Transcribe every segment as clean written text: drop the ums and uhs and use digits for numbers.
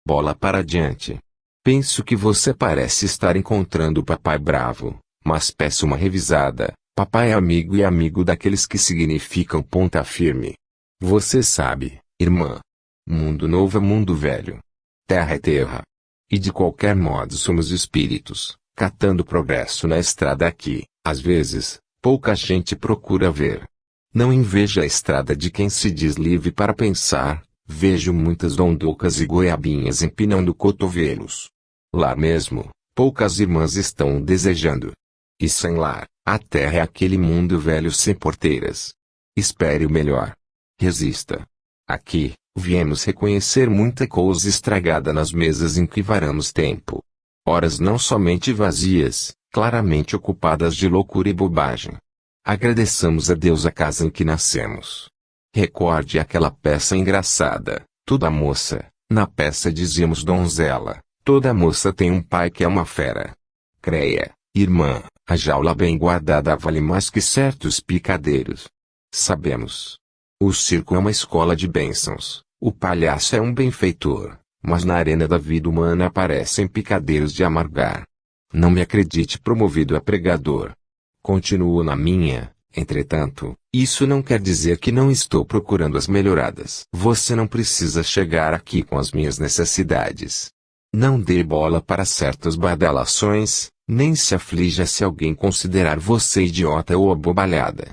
Bola para diante. Penso que você parece estar encontrando o papai bravo, mas peço uma revisada. Papai é amigo e amigo daqueles que significam ponta firme. Você sabe, irmã. Mundo novo é mundo velho. Terra é terra. E de qualquer modo somos espíritos, catando progresso na estrada aqui. Às vezes, pouca gente procura ver. Não invejo a estrada de quem se diz livre para pensar. Vejo muitas dondocas e goiabinhas empinando cotovelos. Lá mesmo, poucas irmãs estão desejando. E sem lar, a terra é aquele mundo velho sem porteiras. Espere o melhor. Resista. Aqui, viemos reconhecer muita coisa estragada nas mesas em que varamos tempo. Horas não somente vazias, claramente ocupadas de loucura e bobagem. Agradeçamos a Deus a casa em que nascemos. Recorde aquela peça engraçada, toda moça, na peça dizíamos donzela, toda moça tem um pai que é uma fera. Creia, irmã, a jaula bem guardada vale mais que certos picadeiros. Sabemos. O circo é uma escola de bênçãos, o palhaço é um benfeitor, mas na arena da vida humana aparecem picadeiros de amargar. Não me acredite promovido a pregador. Continuo na minha. Entretanto, isso não quer dizer que não estou procurando as melhoradas. Você não precisa chegar aqui com as minhas necessidades. Não dê bola para certas badalações, nem se aflija se alguém considerar você idiota ou abobalhada.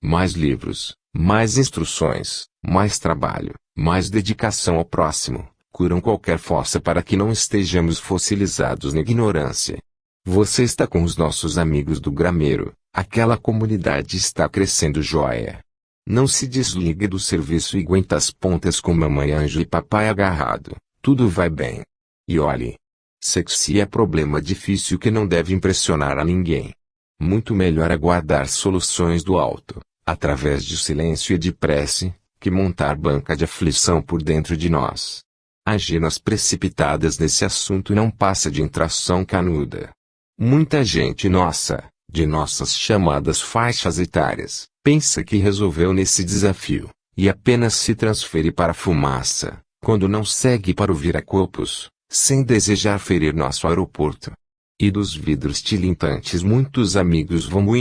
Mais livros, mais instruções, mais trabalho, mais dedicação ao próximo, curam qualquer fossa para que não estejamos fossilizados na ignorância. Você está com os nossos amigos do grameiro. Aquela comunidade está crescendo jóia. Não se desligue do serviço e aguenta as pontas com mamãe anjo e papai agarrado. Tudo vai bem. E olhe. Sexy é problema difícil que não deve impressionar a ninguém. Muito melhor aguardar soluções do alto, através de silêncio e de prece, que montar banca de aflição por dentro de nós. Agir nas precipitadas nesse assunto não passa de intração canuda. Muita gente nossa, de nossas chamadas faixas etárias, pensa que resolveu nesse desafio, e apenas se transfere para a fumaça, quando não segue para o viracopos, sem desejar ferir nosso aeroporto. E dos vidros tilintantes muitos amigos vão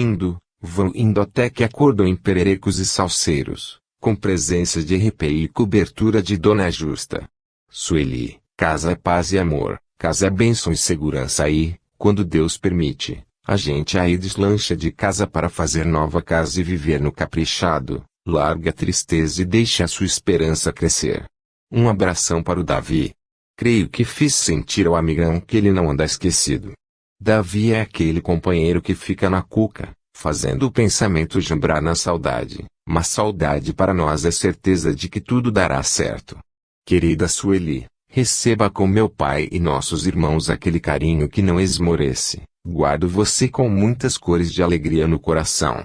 indo até que acordam em pererecos e salseiros, com presença de RPI e cobertura de Dona Justa. Sueli, casa é paz e amor, casa é bênção e segurança aí, quando Deus permite. A gente aí deslancha de casa para fazer nova casa e viver no caprichado, larga a tristeza e deixa a sua esperança crescer. Um abração para o Davi. Creio que fiz sentir ao amigão que ele não anda esquecido. Davi é aquele companheiro que fica na cuca, fazendo o pensamento jambrar na saudade, mas saudade para nós é certeza de que tudo dará certo. Querida Sueli, receba com meu pai e nossos irmãos aquele carinho que não esmorece. Guardo você com muitas cores de alegria no coração.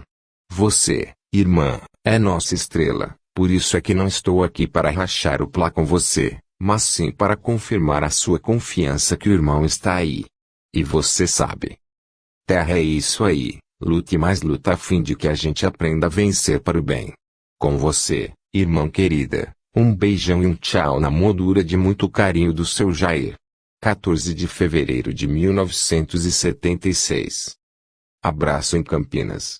Você, irmã, é nossa estrela, por isso é que não estou aqui para rachar o plá com você, mas sim para confirmar a sua confiança que o irmão está aí. E você sabe. Terra é isso aí, lute e mais luta a fim de que a gente aprenda a vencer para o bem. Com você, irmã querida, um beijão e um tchau na moldura de muito carinho do seu Jair. 14 de fevereiro de 1976. Abraço em Campinas.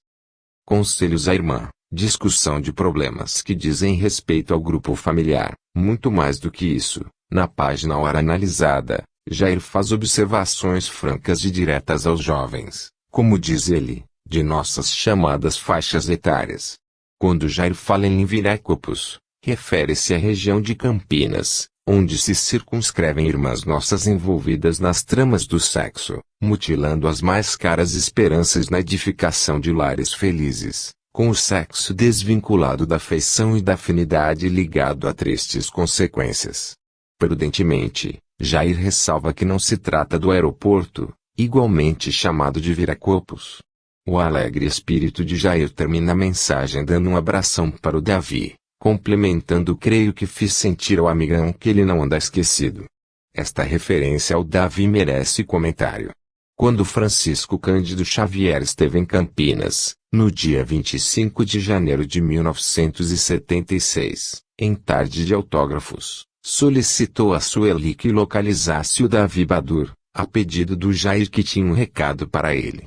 Conselhos à irmã. Discussão de problemas que dizem respeito ao grupo familiar. Muito mais do que isso, na página Hora Analisada, Jair faz observações francas e diretas aos jovens, como diz ele, de nossas chamadas faixas etárias. Quando Jair fala em Viracopos, refere-se à região de Campinas, onde se circunscrevem irmãs nossas envolvidas nas tramas do sexo, mutilando as mais caras esperanças na edificação de lares felizes, com o sexo desvinculado da afeição e da afinidade ligado a tristes consequências. Prudentemente, Jair ressalva que não se trata do aeroporto, igualmente chamado de Viracopos. O alegre espírito de Jair termina a mensagem dando um abração para o Davi, complementando: creio que fiz sentir ao amigão que ele não anda esquecido. Esta referência ao Davi merece comentário. Quando Francisco Cândido Xavier esteve em Campinas, no dia 25 de janeiro de 1976, em tarde de autógrafos, solicitou a Sueli que localizasse o Davi Badur, a pedido do Jair que tinha um recado para ele.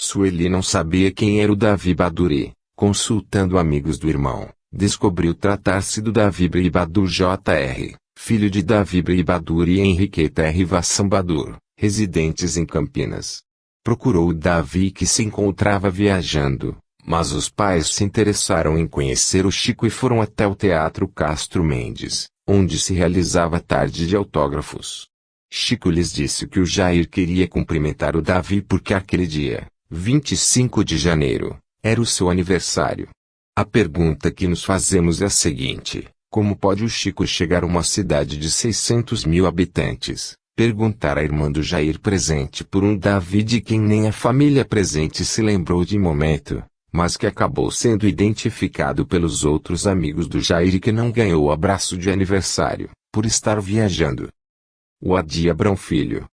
Sueli não sabia quem era o Davi Badur e, consultando amigos do irmão, descobriu tratar-se do Davi Badur Jr., filho de Davi Badur e Henriqueta R. Vassan Badur, residentes em Campinas. Procurou o Davi que se encontrava viajando, mas os pais se interessaram em conhecer o Chico e foram até o Teatro Castro Mendes, onde se realizava a tarde de autógrafos. Chico lhes disse que o Jair queria cumprimentar o Davi porque aquele dia, 25 de janeiro, era o seu aniversário. A pergunta que nos fazemos é a seguinte: como pode o Chico chegar a uma cidade de 600 mil habitantes, perguntar à irmã do Jair presente por um Davi de quem nem a família presente se lembrou de momento, mas que acabou sendo identificado pelos outros amigos do Jair e que não ganhou o abraço de aniversário, por estar viajando? Wadi Abrão Filho.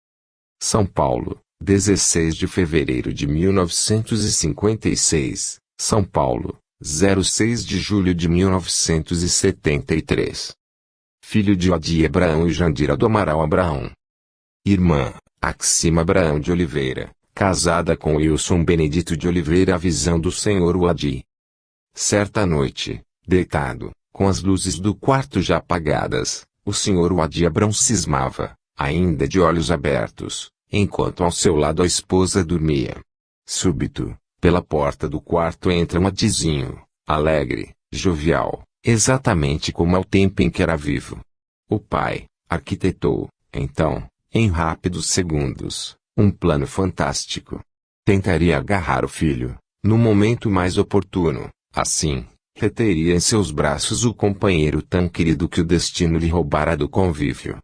São Paulo, 16 de fevereiro de 1956, São Paulo, 06 de julho de 1973. Filho de Wadi Abraão e Jandira do Amaral Abraão. Irmã, Axima Abraão de Oliveira, casada com Wilson Benedito de Oliveira. A visão do Senhor Wadi. Certa noite, deitado, com as luzes do quarto já apagadas, o Senhor Wadi Abrão cismava, ainda de olhos abertos, enquanto ao seu lado a esposa dormia. Súbito, pela porta do quarto entra um Wadizinho, alegre, jovial, exatamente como ao tempo em que era vivo. O pai arquitetou, então, em rápidos segundos, um plano fantástico. Tentaria agarrar o filho, no momento mais oportuno, assim, reteria em seus braços o companheiro tão querido que o destino lhe roubara do convívio.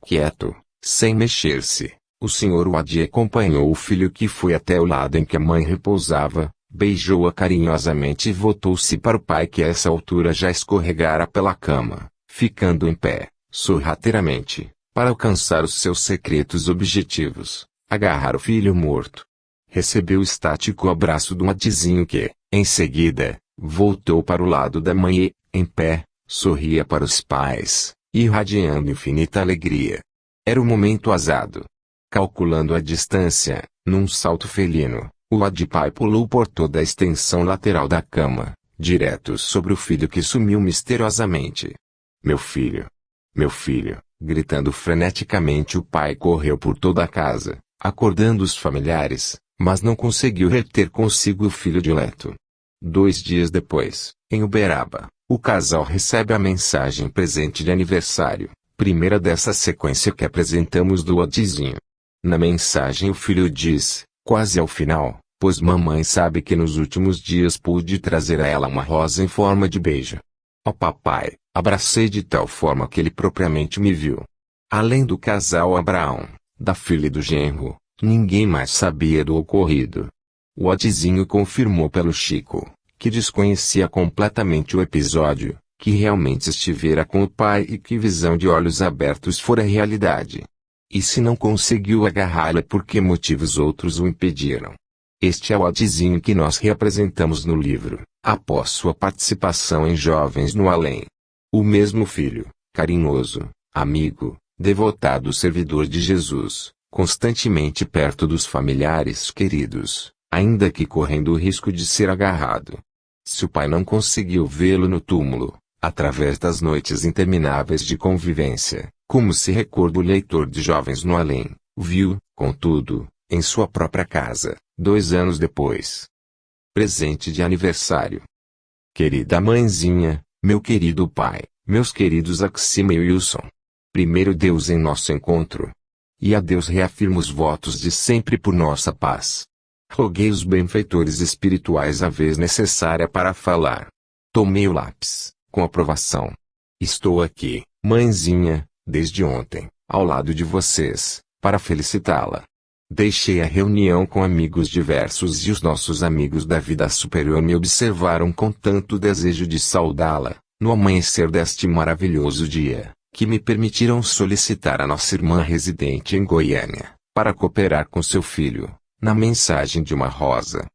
Quieto, sem mexer-se, o Sr. Wadi acompanhou o filho que foi até o lado em que a mãe repousava, beijou-a carinhosamente e voltou-se para o pai que a essa altura já escorregara pela cama, ficando em pé, sorrateiramente, para alcançar os seus secretos objetivos, agarrar o filho morto. Recebeu o estático abraço do Wadizinho que, em seguida, voltou para o lado da mãe e, em pé, sorria para os pais, irradiando infinita alegria. Era o momento azado. Calculando a distância, num salto felino, o Wadi pai pulou por toda a extensão lateral da cama, direto sobre o filho que sumiu misteriosamente. Meu filho! Meu filho! Gritando freneticamente, o pai correu por toda a casa, acordando os familiares, mas não conseguiu reter consigo o filho dileto. 2 dias depois, em Uberaba, o casal recebe a mensagem presente de aniversário, primeira dessa sequência que apresentamos do Wadizinho. Na mensagem o filho diz, quase ao final, pois mamãe sabe que nos últimos dias pude trazer a ela uma rosa em forma de beijo. Ó papai, abracei de tal forma que ele propriamente me viu. Além do casal Abraão, da filha e do genro, ninguém mais sabia do ocorrido. O Wadizinho confirmou pelo Chico, que desconhecia completamente o episódio, que realmente estivera com o pai e que visão de olhos abertos fora realidade. E se não conseguiu agarrá-lo é porque motivos outros o impediram. Este é o Wadizinho que nós reapresentamos no livro, após sua participação em Jovens no Além. O mesmo filho, carinhoso, amigo, devotado servidor de Jesus, constantemente perto dos familiares queridos, ainda que correndo o risco de ser agarrado. Se o pai não conseguiu vê-lo no túmulo, através das noites intermináveis de convivência, como se recorda o leitor de Jovens no Além, viu, contudo, em sua própria casa, 2 anos depois. Presente de aniversário. Querida mãezinha, meu querido pai, meus queridos Axima e Wilson. Primeiro Deus em nosso encontro. E a Deus reafirmo os votos de sempre por nossa paz. Roguei os benfeitores espirituais a vez necessária para falar. Tomei o lápis, com aprovação. Estou aqui, mãezinha, desde ontem, ao lado de vocês, para felicitá-la. Deixei a reunião com amigos diversos e os nossos amigos da vida superior me observaram com tanto desejo de saudá-la, no amanhecer deste maravilhoso dia, que me permitiram solicitar a nossa irmã residente em Goiânia, para cooperar com seu filho, na mensagem de uma rosa.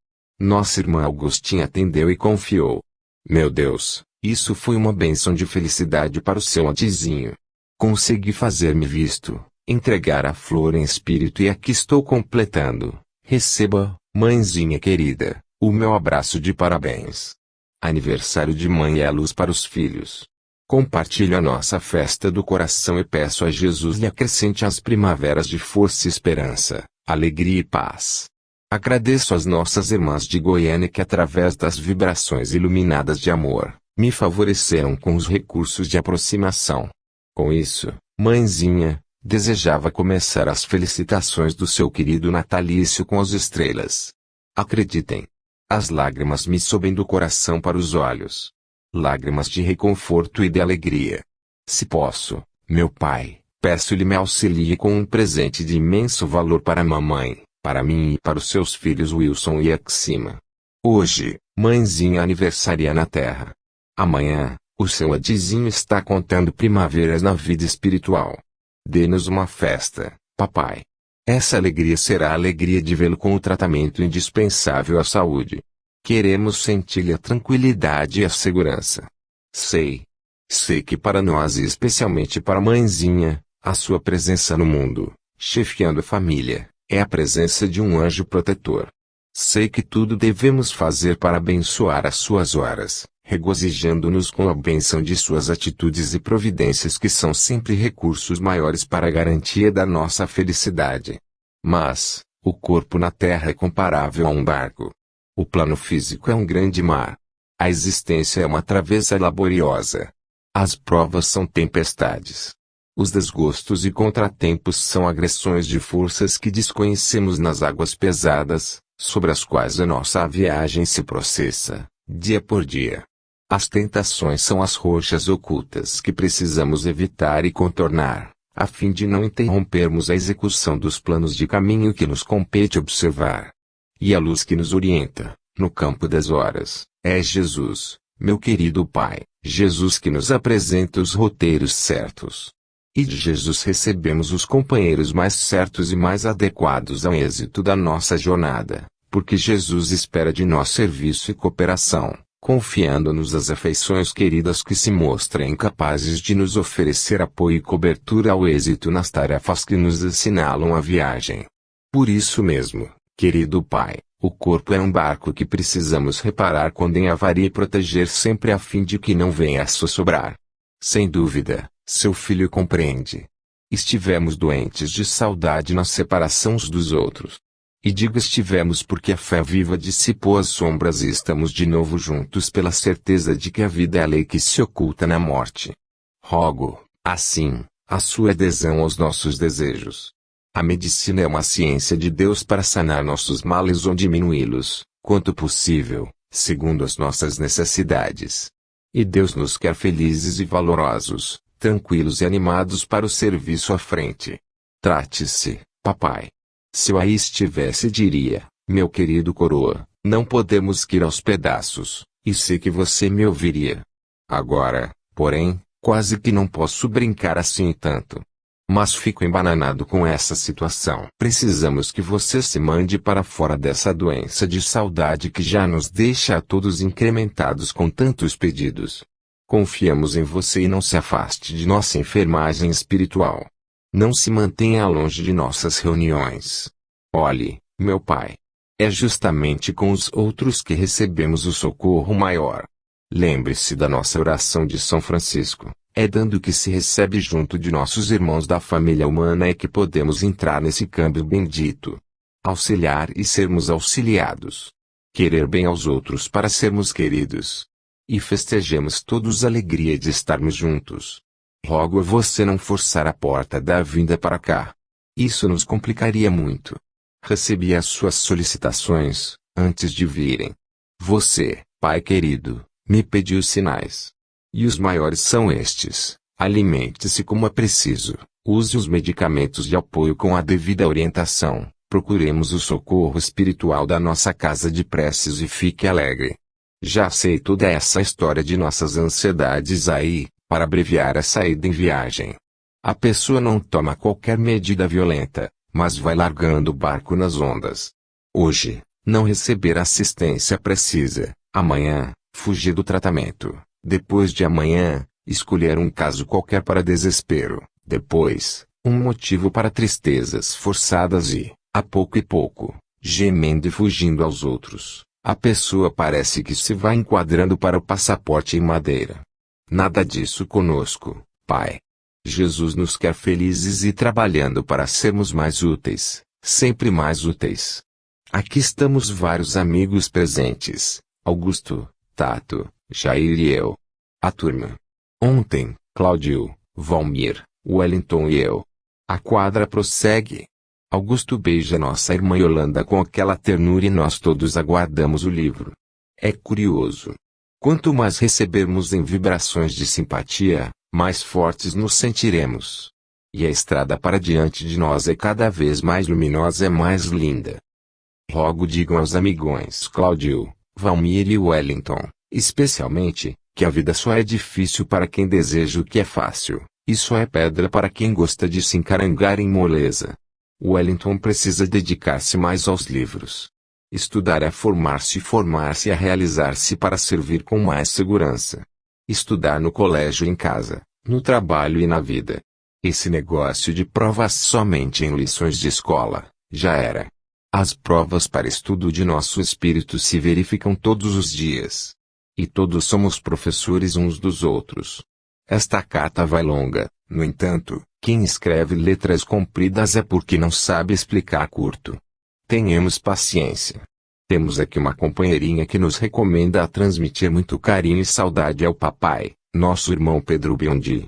Nossa irmã Augustinha atendeu e confiou. Meu Deus, isso foi uma bênção de felicidade para o seu Wadizinho. Consegui fazer-me visto, entregar a flor em espírito e aqui estou completando. Receba, mãezinha querida, o meu abraço de parabéns. Aniversário de mãe é a luz para os filhos. Compartilho a nossa festa do coração e peço a Jesus lhe acrescente as primaveras de força e esperança, alegria e paz. Agradeço às nossas irmãs de Goiânia que através das vibrações iluminadas de amor, me favoreceram com os recursos de aproximação. Com isso, mãezinha, desejava começar as felicitações do seu querido natalício com as estrelas. Acreditem. As lágrimas me sobem do coração para os olhos. Lágrimas de reconforto e de alegria. Se posso, meu pai, peço-lhe me auxilie com um presente de imenso valor para a mamãe, para mim e para os seus filhos Wilson e Axima. Hoje, mãezinha aniversaria na Terra. Amanhã, o seu Adizinho está contando primaveras na vida espiritual. Dê-nos uma festa, papai. Essa alegria será a alegria de vê-lo com o tratamento indispensável à saúde. Queremos sentir-lhe a tranquilidade e a segurança. Sei que para nós e especialmente para a mãezinha, a sua presença no mundo, chefiando a família, é a presença de um anjo protetor. Sei que tudo devemos fazer para abençoar as suas horas, regozijando-nos com a bênção de suas atitudes e providências que são sempre recursos maiores para a garantia da nossa felicidade. Mas, o corpo na terra é comparável a um barco. O plano físico é um grande mar. A existência é uma travessa laboriosa. As provas são tempestades. Os desgostos e contratempos são agressões de forças que desconhecemos nas águas pesadas, sobre as quais a nossa viagem se processa, dia por dia. As tentações são as rochas ocultas que precisamos evitar e contornar, a fim de não interrompermos a execução dos planos de caminho que nos compete observar. E a luz que nos orienta, no campo das horas, é Jesus, meu querido Pai, Jesus que nos apresenta os roteiros certos. E de Jesus recebemos os companheiros mais certos e mais adequados ao êxito da nossa jornada, porque Jesus espera de nós serviço e cooperação, confiando-nos as afeições queridas que se mostrem capazes de nos oferecer apoio e cobertura ao êxito nas tarefas que nos assinalam a viagem. Por isso mesmo, querido Pai, o corpo é um barco que precisamos reparar quando em avaria e proteger sempre a fim de que não venha a sussobrar. Sem dúvida, seu filho compreende. Estivemos doentes de saudade na separação uns dos outros. E digo estivemos porque a fé viva dissipou as sombras e estamos de novo juntos pela certeza de que a vida é a lei que se oculta na morte. Rogo, assim, a sua adesão aos nossos desejos. A medicina é uma ciência de Deus para sanar nossos males ou diminuí-los, quanto possível, segundo as nossas necessidades. E Deus nos quer felizes e valorosos, tranquilos e animados para o serviço à frente. Trate-se, papai. Se eu aí estivesse diria, meu querido coroa, não podemos ir aos pedaços, e sei que você me ouviria. Agora, porém, quase que não posso brincar assim tanto. Mas fico embananado com essa situação. Precisamos que você se mande para fora dessa doença de saudade que já nos deixa a todos incrementados com tantos pedidos. Confiamos em você e não se afaste de nossa enfermagem espiritual. Não se mantenha longe de nossas reuniões. Olhe, meu pai. É justamente com os outros que recebemos o socorro maior. Lembre-se da nossa oração de São Francisco. É dando que se recebe junto de nossos irmãos da família humana é que podemos entrar nesse câmbio bendito. Auxiliar e sermos auxiliados. Querer bem aos outros para sermos queridos. E festejemos todos a alegria de estarmos juntos. Rogo a você não forçar a porta da vinda para cá. Isso nos complicaria muito. Recebi as suas solicitações, antes de virem. Você, pai querido, me pediu sinais. E os maiores são estes: alimente-se como é preciso, use os medicamentos de apoio com a devida orientação, procuremos o socorro espiritual da nossa casa de preces e fique alegre. Já sei toda essa história de nossas ansiedades aí, para abreviar a saída em viagem. A pessoa não toma qualquer medida violenta, mas vai largando o barco nas ondas. Hoje, não receber assistência precisa, amanhã, fugir do tratamento. Depois de amanhã, Escolher um caso qualquer para desespero, depois, um motivo para tristezas forçadas e, a pouco e pouco, gemendo e fugindo aos outros, a pessoa parece que se vai enquadrando para o passaporte em madeira. Nada disso conosco, Pai. Jesus nos quer felizes e trabalhando para sermos mais úteis, sempre mais úteis. Aqui estamos vários amigos presentes, Augusto, Tato, Jair e eu. A turma. Ontem, Cláudio, Valmir, Wellington e eu. A quadra prossegue. Augusto beija nossa irmã Yolanda com aquela ternura e nós todos aguardamos o livro. É curioso. Quanto mais recebermos em vibrações de simpatia, mais fortes nos sentiremos. E a estrada para diante de nós é cada vez mais luminosa e mais linda. Rogo digam aos amigões Cláudio, Valmir e Wellington, especialmente, que a vida só é difícil para quem deseja o que é fácil, e só é pedra para quem gosta de se encarangar em moleza. Wellington precisa dedicar-se mais aos livros. Estudar é formar-se e formar-se é realizar-se para servir com mais segurança. Estudar no colégio e em casa, no trabalho e na vida. Esse negócio de provas somente em lições de escola, já era. As provas para estudo de nosso espírito se verificam todos os dias. E todos somos professores uns dos outros. Esta carta vai longa, no entanto, quem escreve letras compridas é porque não sabe explicar curto. Tenhamos paciência. Temos aqui uma companheirinha que nos recomenda a transmitir muito carinho e saudade ao papai, nosso irmão Pedro Biondi.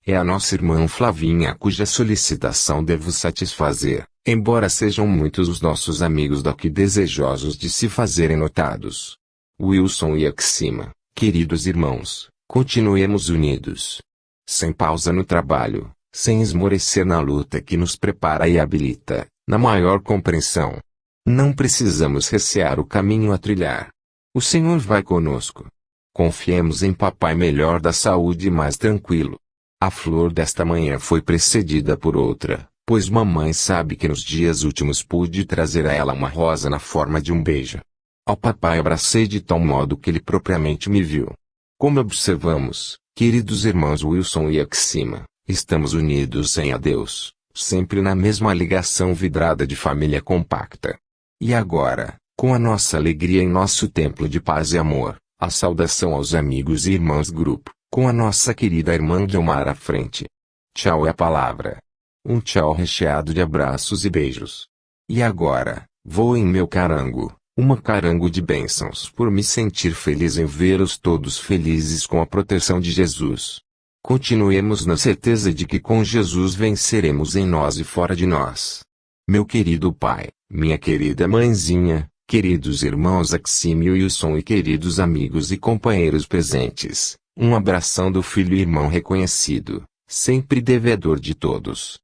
É a nossa irmã Flavinha cuja solicitação devo satisfazer, embora sejam muitos os nossos amigos daqui desejosos de se fazerem notados. Wilson e Axima, queridos irmãos, continuemos unidos. Sem pausa no trabalho, sem esmorecer na luta que nos prepara e habilita, na maior compreensão. Não precisamos recear o caminho a trilhar. O Senhor vai conosco. Confiemos em papai melhor da saúde e mais tranquilo. A flor desta manhã foi precedida por outra, pois mamãe sabe que nos dias últimos pude trazer a ela uma rosa na forma de um beijo. Ao papai abracei de tal modo que ele propriamente me viu. Como observamos, queridos irmãos Wilson e Axima, estamos unidos em adeus, sempre na mesma ligação vidrada de família compacta. E agora, com a nossa alegria em nosso templo de paz e amor, a saudação aos amigos e irmãos grupo, com a nossa querida irmã Guilmar à frente. Tchau é a palavra. Um tchau recheado de abraços e beijos. E agora, vou em meu carango, uma carango de bênçãos por me sentir feliz em vê-los todos felizes com a proteção de Jesus. Continuemos na certeza de que com Jesus venceremos em nós e fora de nós. Meu querido pai, minha querida mãezinha, queridos irmãos Axímio e Wilson e queridos amigos e companheiros presentes, um abração do filho e irmão reconhecido, sempre devedor de todos.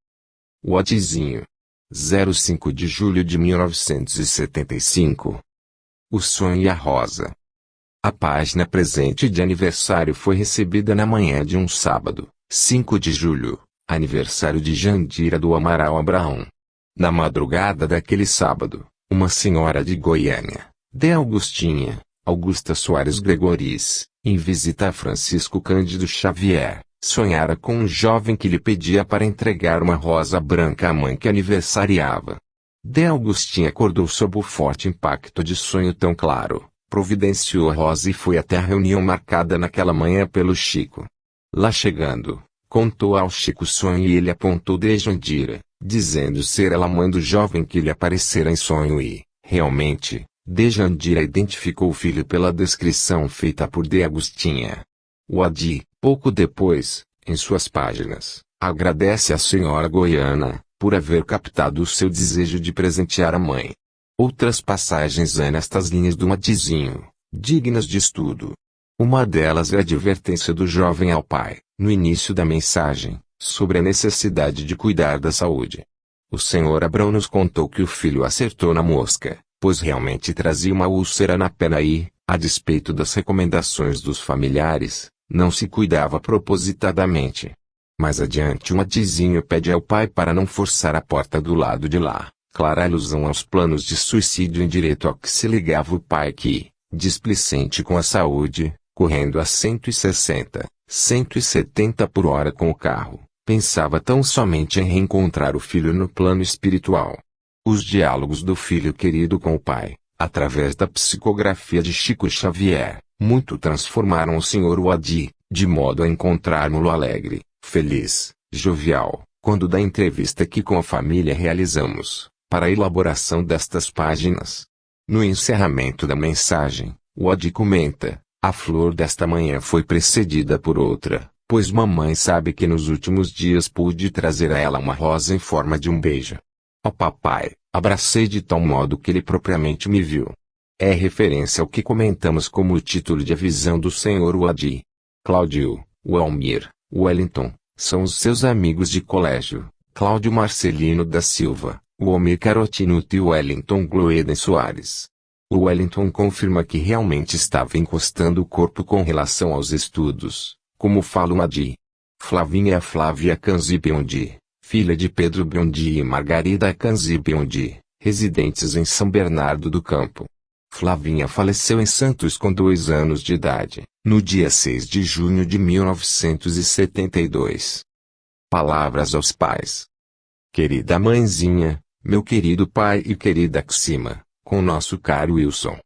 Watizinho. 05 de julho de 1975. O sonho e a rosa. A página presente de aniversário foi recebida na manhã de um sábado, 5 de julho, aniversário de Jandira do Amaral Abraão. Na madrugada daquele sábado, uma senhora de Goiânia, de Augustinha, Augusta Soares Gregoris, em visita a Francisco Cândido Xavier, sonhara com um jovem que lhe pedia para entregar uma rosa branca à mãe que aniversariava. De Augustinha acordou sob o forte impacto de sonho tão claro, providenciou a rosa e foi até a reunião marcada naquela manhã pelo Chico. Lá chegando, contou ao Chico o sonho e ele apontou de Jandira, dizendo ser ela a mãe do jovem que lhe aparecera em sonho e, realmente, de Jandira identificou o filho pela descrição feita por de Agostinha. O Adi, pouco depois, em suas páginas, agradece à senhora goiana, por haver captado o seu desejo de presentear a mãe. Outras passagens há nestas linhas do Adizinho, dignas de estudo. Uma delas é a advertência do jovem ao pai, no início da mensagem, sobre a necessidade de cuidar da saúde. O senhor Abrão nos contou que o filho acertou na mosca, pois realmente trazia uma úlcera na perna e, a despeito das recomendações dos familiares, não se cuidava propositadamente. Mais adiante um Adizinho pede ao pai para não forçar a porta do lado de lá, clara alusão aos planos de suicídio indireto ao que se ligava o pai que, displicente com a saúde, correndo a 160, 170 por hora com o carro, pensava tão somente em reencontrar o filho no plano espiritual. Os diálogos do filho querido com o pai, através da psicografia de Chico Xavier, muito transformaram o Sr. Wadi, de modo a encontrarmo-lo alegre, feliz, jovial, quando da entrevista que com a família realizamos, para a elaboração destas páginas. No encerramento da mensagem, Wadi comenta: a flor desta manhã foi precedida por outra, pois mamãe sabe que nos últimos dias pude trazer a ela uma rosa em forma de um beijo. Ó papai, abracei de tal modo que ele propriamente me viu. É referência ao que comentamos como o título de A Visão do Sr. Wadi. Cláudio, Welmir, Wellington, são os seus amigos de colégio, Cláudio Marcelino da Silva, Welmir Carotinuto e Wellington Gloeden Soares. O Wellington confirma que realmente estava encostando o corpo com relação aos estudos, como fala o Wadi. Flavinha é a Flávia Kanzi Biondi, filha de Pedro Biondi e Margarida Kanzi Biondi, residentes em São Bernardo do Campo. Flavinha faleceu em Santos com 2 anos de idade, no dia 6 de junho de 1972. Palavras aos pais. Querida mãezinha, meu querido pai e querida Xima, com nosso caro Wilson.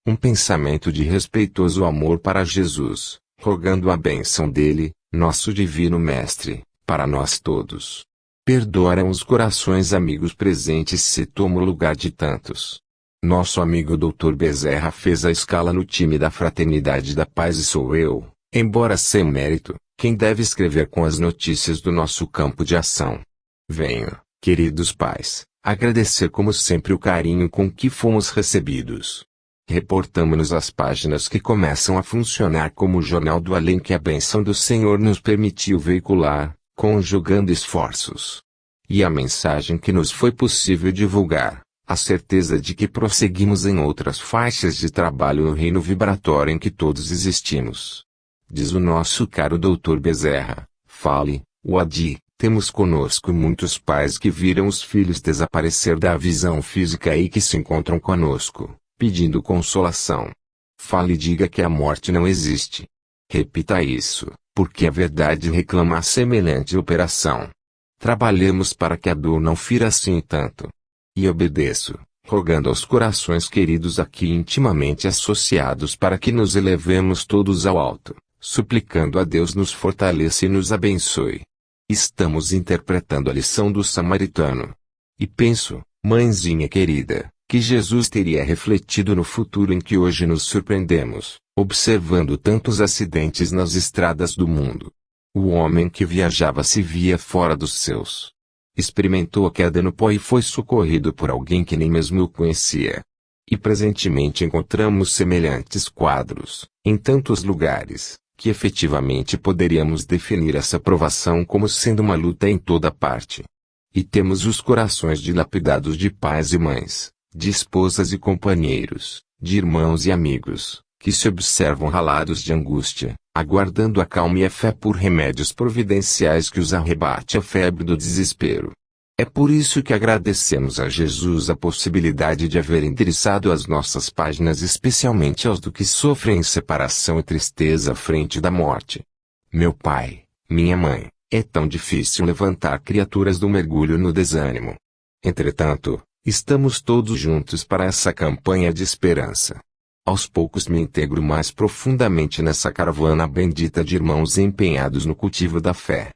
Um pensamento de respeitoso amor para Jesus, rogando a bênção dele, nosso divino mestre, para nós todos. Perdoaram os corações amigos presentes se tomo o lugar de tantos. Nosso amigo Dr. Bezerra fez a escala no time da Fraternidade da Paz e sou eu, embora sem mérito, quem deve escrever com as notícias do nosso campo de ação. Venho, queridos pais, agradecer como sempre o carinho com que fomos recebidos. Reportamo-nos às páginas que começam a funcionar como o Jornal do Além que a bênção do Senhor nos permitiu veicular, conjugando esforços. E a mensagem que nos foi possível divulgar, a certeza de que prosseguimos em outras faixas de trabalho no reino vibratório em que todos existimos. Diz o nosso caro Dr. Bezerra, fale, Wadi, temos conosco muitos pais que viram os filhos desaparecer da visão física e que se encontram conosco, pedindo consolação. Fale e diga que a morte não existe. Repita isso, porque a verdade reclama a semelhante operação. Trabalhemos para que a dor não fira assim tanto. E obedeço, rogando aos corações queridos aqui intimamente associados para que nos elevemos todos ao alto, suplicando a Deus nos fortaleça e nos abençoe. Estamos interpretando a lição do samaritano. E penso, mãezinha querida, que Jesus teria refletido no futuro em que hoje nos surpreendemos, observando tantos acidentes nas estradas do mundo. O homem que viajava se via fora dos seus. Experimentou a queda no pó e foi socorrido por alguém que nem mesmo o conhecia. E presentemente encontramos semelhantes quadros, em tantos lugares, que efetivamente poderíamos definir essa provação como sendo uma luta em toda parte. E temos os corações dilapidados de pais e mães, de esposas e companheiros, de irmãos e amigos, que se observam ralados de angústia, aguardando a calma e a fé por remédios providenciais que os arrebate a febre do desespero. É por isso que agradecemos a Jesus a possibilidade de haver endereçado as nossas páginas especialmente aos do que sofrem separação e tristeza à frente da morte. Meu pai, minha mãe, é tão difícil levantar criaturas do mergulho no desânimo. Entretanto, estamos todos juntos para essa campanha de esperança. Aos poucos me integro mais profundamente nessa caravana bendita de irmãos empenhados no cultivo da fé.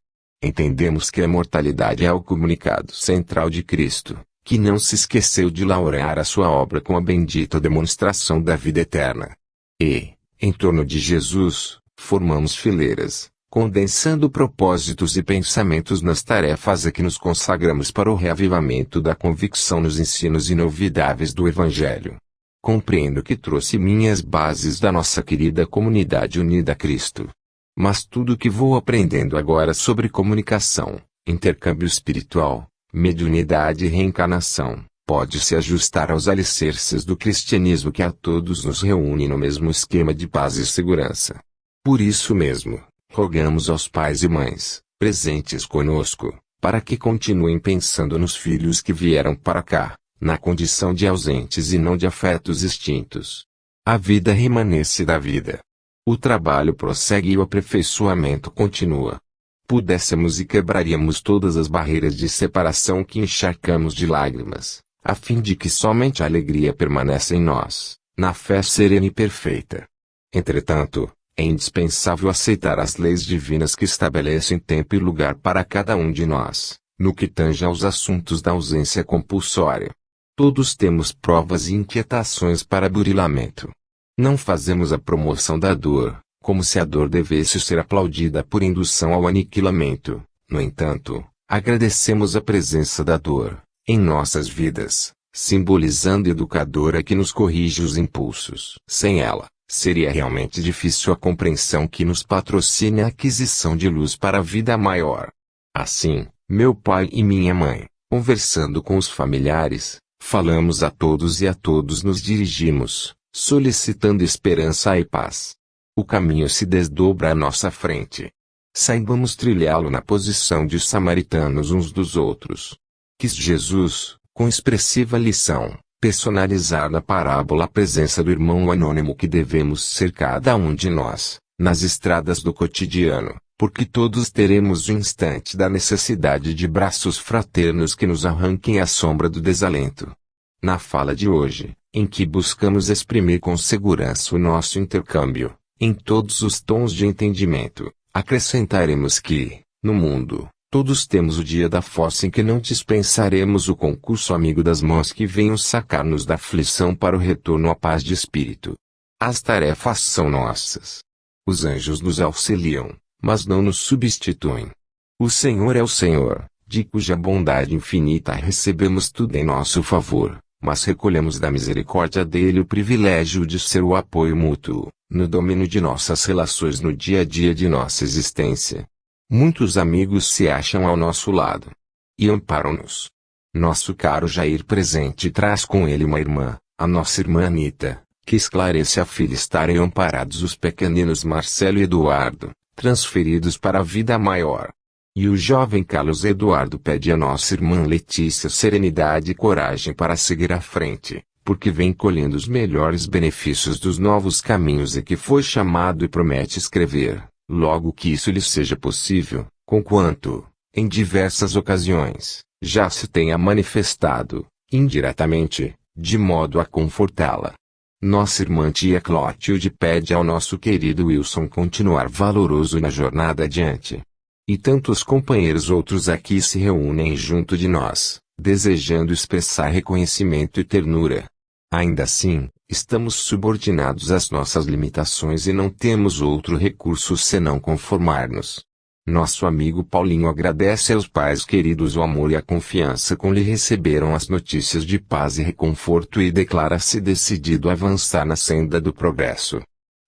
Entendemos que a imortalidade é o comunicado central de Cristo, que não se esqueceu de laurear a sua obra com a bendita demonstração da vida eterna. E, em torno de Jesus, formamos fileiras, condensando propósitos e pensamentos nas tarefas a que nos consagramos para o reavivamento da convicção nos ensinos inovidáveis do Evangelho. Compreendo que trouxe minhas bases da nossa querida comunidade unida a Cristo. Mas tudo o que vou aprendendo agora sobre comunicação, intercâmbio espiritual, mediunidade e reencarnação, pode se ajustar aos alicerces do cristianismo que a todos nos reúne no mesmo esquema de paz e segurança. Por isso mesmo, rogamos aos pais e mães, presentes conosco, para que continuem pensando nos filhos que vieram para cá, na condição de ausentes e não de afetos extintos. A vida remanesce da vida. O trabalho prossegue e o aperfeiçoamento continua. Pudéssemos e quebraríamos todas as barreiras de separação que encharcamos de lágrimas, a fim de que somente a alegria permaneça em nós, na fé serena e perfeita. Entretanto, é indispensável aceitar as leis divinas que estabelecem tempo e lugar para cada um de nós, no que tange aos assuntos da ausência compulsória. Todos temos provas e inquietações para burilamento. Não fazemos a promoção da dor, como se a dor devesse ser aplaudida por indução ao aniquilamento. No entanto, agradecemos a presença da dor, em nossas vidas, simbolizando a educadora que nos corrige os impulsos. Sem ela, seria realmente difícil a compreensão que nos patrocine a aquisição de luz para a vida maior. Assim, meu pai e minha mãe, conversando com os familiares, falamos a todos e a todos nos dirigimos, solicitando esperança e paz. O caminho se desdobra à nossa frente. Saibamos trilhá-lo na posição de samaritanos uns dos outros. Quis Jesus, com expressiva lição, personalizar na parábola a presença do irmão anônimo que devemos ser cada um de nós, nas estradas do cotidiano, porque todos teremos o instante da necessidade de braços fraternos que nos arranquem a sombra do desalento. Na fala de hoje, em que buscamos exprimir com segurança o nosso intercâmbio, em todos os tons de entendimento, acrescentaremos que, no mundo, todos temos o dia da fossa em que não dispensaremos o concurso amigo das mãos que venham sacar-nos da aflição para o retorno à paz de espírito. As tarefas são nossas. Os anjos nos auxiliam, mas não nos substituem. O Senhor é o Senhor, de cuja bondade infinita recebemos tudo em nosso favor, mas recolhemos da misericórdia dele o privilégio de ser o apoio mútuo, no domínio de nossas relações no dia a dia de nossa existência. Muitos amigos se acham ao nosso lado e amparam-nos. Nosso caro Jair presente traz com ele uma irmã, a nossa irmã Anita, que esclarece a filha estarem amparados os pequeninos Marcelo e Eduardo, transferidos para a vida maior. E o jovem Carlos Eduardo pede a nossa irmã Letícia serenidade e coragem para seguir à frente, porque vem colhendo os melhores benefícios dos novos caminhos e que foi chamado e promete escrever, logo que isso lhe seja possível, conquanto, em diversas ocasiões, já se tenha manifestado, indiretamente, de modo a confortá-la. Nossa irmã tia Clotilde pede ao nosso querido Wilson continuar valoroso na jornada adiante. E tantos companheiros outros aqui se reúnem junto de nós, desejando expressar reconhecimento e ternura. Ainda assim, estamos subordinados às nossas limitações e não temos outro recurso senão conformar-nos. Nosso amigo Paulinho agradece aos pais queridos o amor e a confiança com que receberam as notícias de paz e reconforto e declara-se decidido a avançar na senda do progresso.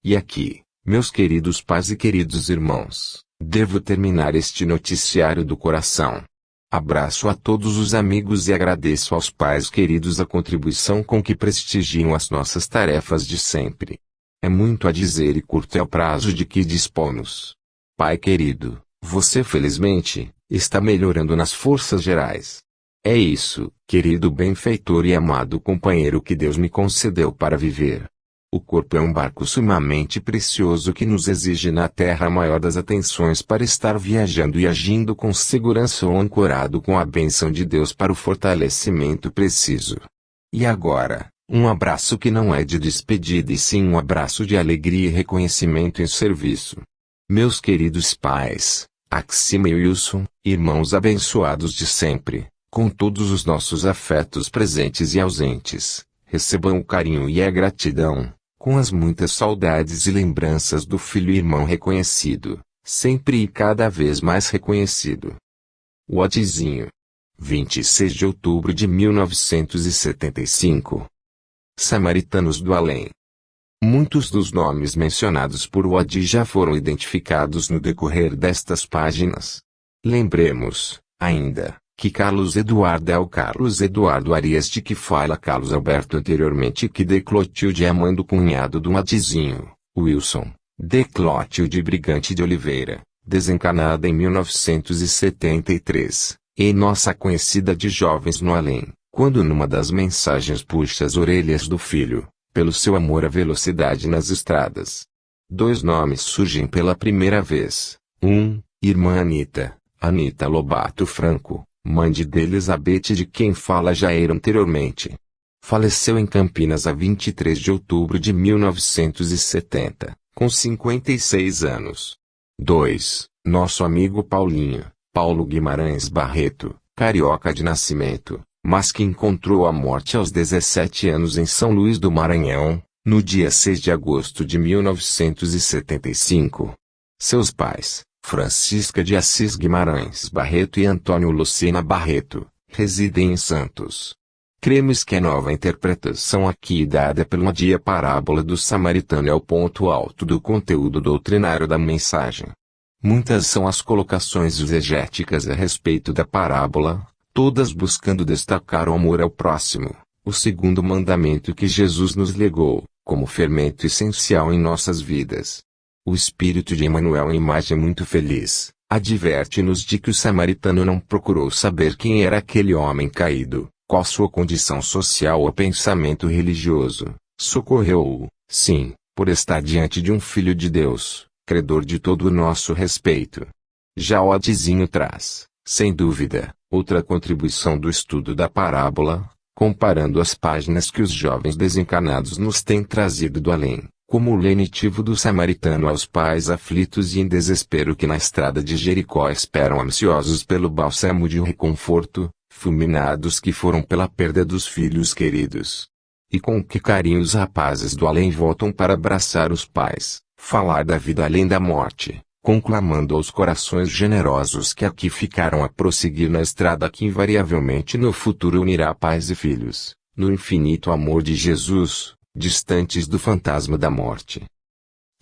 E aqui, meus queridos pais e queridos irmãos, devo terminar este noticiário do coração. Abraço a todos os amigos e agradeço aos pais queridos a contribuição com que prestigiam as nossas tarefas de sempre. É muito a dizer e curto é o prazo de que dispomos. Pai querido, você felizmente, está melhorando nas forças gerais. É isso, querido benfeitor e amado companheiro que Deus me concedeu para viver. O corpo é um barco sumamente precioso que nos exige na terra a maior das atenções para estar viajando e agindo com segurança ou ancorado com a bênção de Deus para o fortalecimento preciso. E agora, um abraço que não é de despedida e sim um abraço de alegria e reconhecimento em serviço. Meus queridos pais, Axima e Wilson, irmãos abençoados de sempre, com todos os nossos afetos presentes e ausentes, recebam o carinho e a gratidão, com as muitas saudades e lembranças do filho e irmão reconhecido, sempre e cada vez mais reconhecido. Wadizinho. 26 de outubro de 1975. Samaritanos do Além. Muitos dos nomes mencionados por Wadi já foram identificados no decorrer destas páginas. Lembremos, ainda, que Carlos Eduardo é o Carlos Eduardo Arias de que fala Carlos Alberto anteriormente e que de Clotilde é a mãe do cunhado do Wadizinho, Wilson, de Clotilde Brigante de Oliveira, desencarnada em 1973, e nossa conhecida de Jovens no Além, quando numa das mensagens puxa as orelhas do filho, pelo seu amor à velocidade nas estradas. Dois nomes surgem pela primeira vez. Irmã Anita, Anita Lobato Franco, mãe de Elizabeth, de quem fala Jair anteriormente. Faleceu em Campinas a 23 de outubro de 1970, com 56 anos. 2. Nosso amigo Paulinho, Paulo Guimarães Barreto, carioca de nascimento, mas que encontrou a morte aos 17 anos em São Luís do Maranhão, no dia 6 de agosto de 1975. Seus pais, Francisca de Assis Guimarães Barreto e Antônio Lucena Barreto, residem em Santos. Cremos que a nova interpretação aqui dada pela dia parábola do samaritano é o ponto alto do conteúdo doutrinário da mensagem. Muitas são as colocações exegéticas a respeito da parábola, todas buscando destacar o amor ao próximo, o segundo mandamento que Jesus nos legou, como fermento essencial em nossas vidas. O espírito de Emmanuel, em imagem muito feliz, adverte-nos de que o samaritano não procurou saber quem era aquele homem caído, qual sua condição social ou pensamento religioso. Socorreu-o, sim, por estar diante de um filho de Deus, credor de todo o nosso respeito. Já o Adizinho traz, sem dúvida, outra contribuição do estudo da parábola, comparando as páginas que os jovens desencarnados nos têm trazido do além, como o lenitivo do samaritano aos pais aflitos e em desespero que na estrada de Jericó esperam ansiosos pelo bálsamo de reconforto, fulminados que foram pela perda dos filhos queridos. E com que carinho os rapazes do além voltam para abraçar os pais, falar da vida além da morte, conclamando aos corações generosos que aqui ficaram a prosseguir na estrada que invariavelmente no futuro unirá pais e filhos, no infinito amor de Jesus, distantes do fantasma da morte.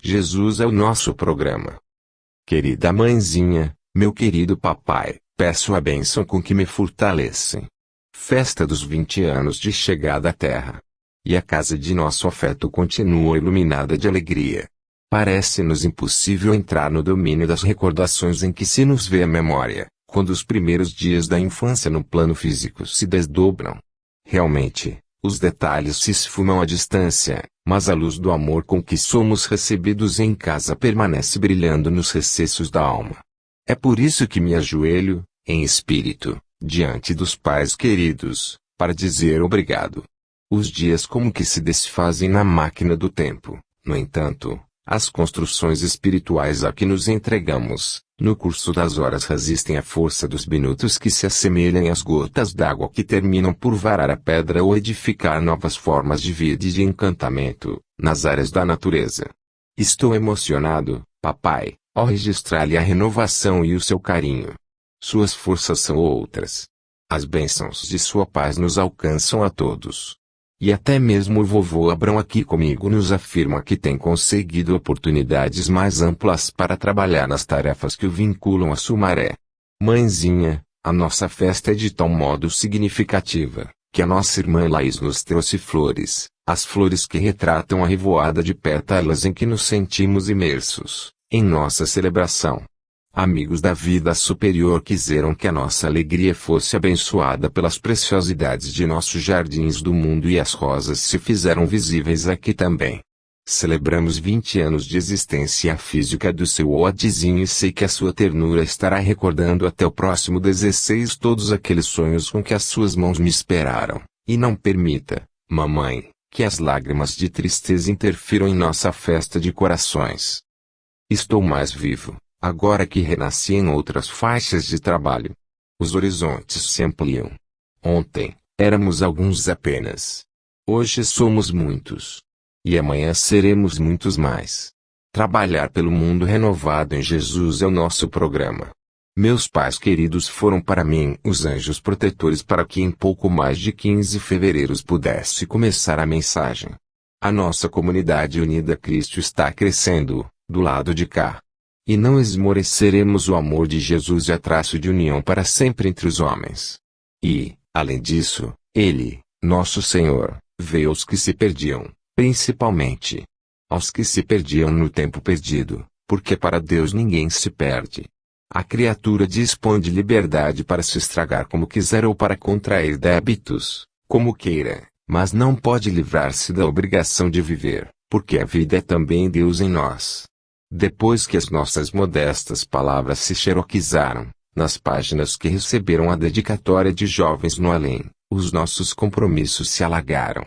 Jesus é o nosso programa. Querida mãezinha, meu querido papai, peço a bênção com que me fortalecem. Festa dos 20 anos de chegada à Terra. E a casa de nosso afeto continua iluminada de alegria. Parece-nos impossível entrar no domínio das recordações em que se nos vê a memória, quando os primeiros dias da infância no plano físico se desdobram. Realmente, os detalhes se esfumam à distância, mas a luz do amor com que somos recebidos em casa permanece brilhando nos recessos da alma. É por isso que me ajoelho, em espírito, diante dos pais queridos, para dizer obrigado. Os dias como que se desfazem na máquina do tempo, no entanto, as construções espirituais a que nos entregamos, no curso das horas resistem à força dos minutos que se assemelham às gotas d'água que terminam por varar a pedra ou edificar novas formas de vida e de encantamento, nas áreas da natureza. Estou emocionado, papai, ao registrar-lhe a renovação e o seu carinho. Suas forças são outras. As bênçãos de sua paz nos alcançam a todos. E até mesmo o vovô Abrão aqui comigo nos afirma que tem conseguido oportunidades mais amplas para trabalhar nas tarefas que o vinculam a Sumaré. Mãezinha, a nossa festa é de tal modo significativa, que a nossa irmã Laís nos trouxe flores, as flores que retratam a revoada de pétalas em que nos sentimos imersos, em nossa celebração. Amigos da vida superior quiseram que a nossa alegria fosse abençoada pelas preciosidades de nossos jardins do mundo e as rosas se fizeram visíveis aqui também. Celebramos 20 anos de existência física do seu Odizinho e sei que a sua ternura estará recordando até o próximo 16 todos aqueles sonhos com que as suas mãos me esperaram, e não permita, mamãe, que as lágrimas de tristeza interfiram em nossa festa de corações. Estou mais vivo. Agora que renasci em outras faixas de trabalho. Os horizontes se ampliam. Ontem, éramos alguns apenas. Hoje somos muitos. E amanhã seremos muitos mais. Trabalhar pelo mundo renovado em Jesus é o nosso programa. Meus pais queridos foram para mim os anjos protetores para que em pouco mais de 15 fevereiros pudesse começar a mensagem. A nossa comunidade unida a Cristo está crescendo, do lado de cá. E não esmoreceremos o amor de Jesus e a traço de união para sempre entre os homens. E, além disso, Ele, nosso Senhor, veio aos que se perdiam, principalmente aos que se perdiam no tempo perdido, porque para Deus ninguém se perde. A criatura dispõe de liberdade para se estragar como quiser ou para contrair débitos, como queira, mas não pode livrar-se da obrigação de viver, porque a vida é também Deus em nós. Depois que as nossas modestas palavras se xeroquizaram, nas páginas que receberam a dedicatória de Jovens no Além, os nossos compromissos se alagaram.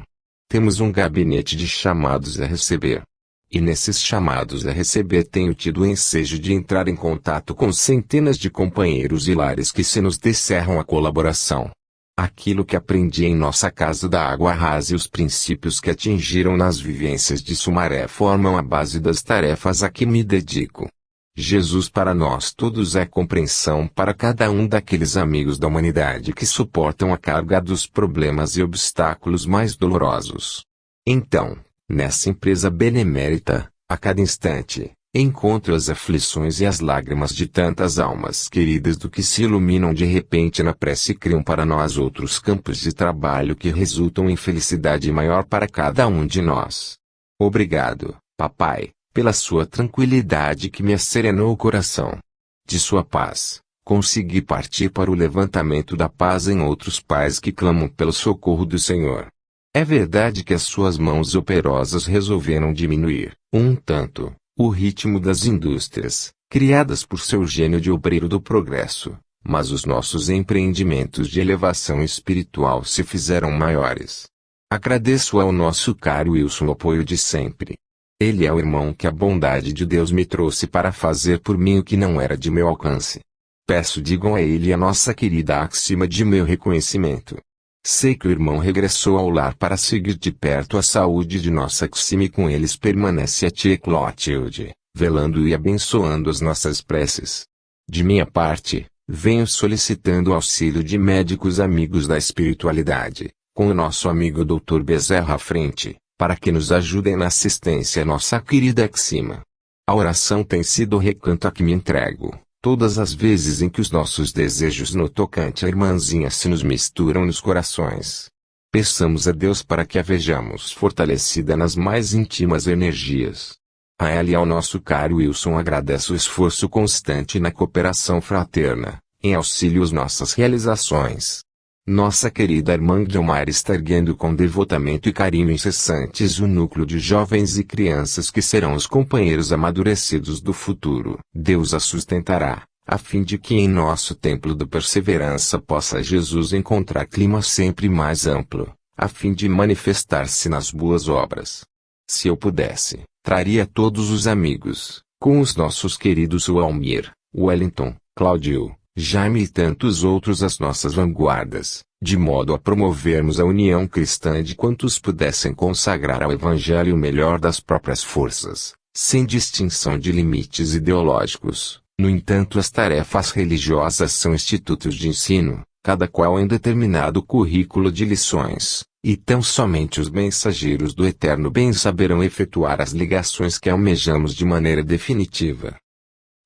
Temos um gabinete de chamados a receber. E nesses chamados a receber tenho tido o ensejo de entrar em contato com centenas de companheiros e lares que se nos descerram a colaboração. Aquilo que aprendi em nossa casa da Água Rasa e os princípios que atingiram nas vivências de Sumaré formam a base das tarefas a que me dedico. Jesus para nós todos é compreensão para cada um daqueles amigos da humanidade que suportam a carga dos problemas e obstáculos mais dolorosos. Então, nessa empresa benemérita, a cada instante, encontro as aflições e as lágrimas de tantas almas queridas do que se iluminam de repente na prece e criam para nós outros campos de trabalho que resultam em felicidade maior para cada um de nós. Obrigado, papai, pela sua tranquilidade que me asserenou o coração. De sua paz, consegui partir para o levantamento da paz em outros pais que clamam pelo socorro do Senhor. É verdade que as suas mãos operosas resolveram diminuir, um tanto, o ritmo das indústrias, criadas por seu gênio de obreiro do progresso, mas os nossos empreendimentos de elevação espiritual se fizeram maiores. Agradeço ao nosso caro Wilson o apoio de sempre. Ele é o irmão que a bondade de Deus me trouxe para fazer por mim o que não era de meu alcance. Peço digam a ele a nossa querida Axima de meu reconhecimento. Sei que o irmão regressou ao lar para seguir de perto a saúde de nossa Axima e com eles permanece a tia Clotilde, velando e abençoando as nossas preces. De minha parte, venho solicitando o auxílio de médicos amigos da espiritualidade, com o nosso amigo Dr. Bezerra à frente, para que nos ajudem na assistência a nossa querida Axima. A oração tem sido o recanto a que me entrego, todas as vezes em que os nossos desejos no tocante à irmãzinha se nos misturam nos corações. Peçamos a Deus para que a vejamos fortalecida nas mais íntimas energias. A ela e ao nosso caro Wilson agradeço o esforço constante na cooperação fraterna, em auxílio às nossas realizações. Nossa querida irmã Guilmar está erguendo com devotamento e carinho incessantes o núcleo de jovens e crianças que serão os companheiros amadurecidos do futuro. Deus a sustentará, a fim de que em nosso templo da perseverança possa Jesus encontrar clima sempre mais amplo, a fim de manifestar-se nas boas obras. Se eu pudesse, traria todos os amigos, com os nossos queridos Walmir, Wellington, Cláudio, Jaime e tantos outros às nossas vanguardas, de modo a promovermos a união cristã de quantos pudessem consagrar ao Evangelho o melhor das próprias forças, sem distinção de limites ideológicos. No entanto, as tarefas religiosas são institutos de ensino, cada qual em determinado currículo de lições, e tão somente os mensageiros do eterno bem saberão efetuar as ligações que almejamos de maneira definitiva.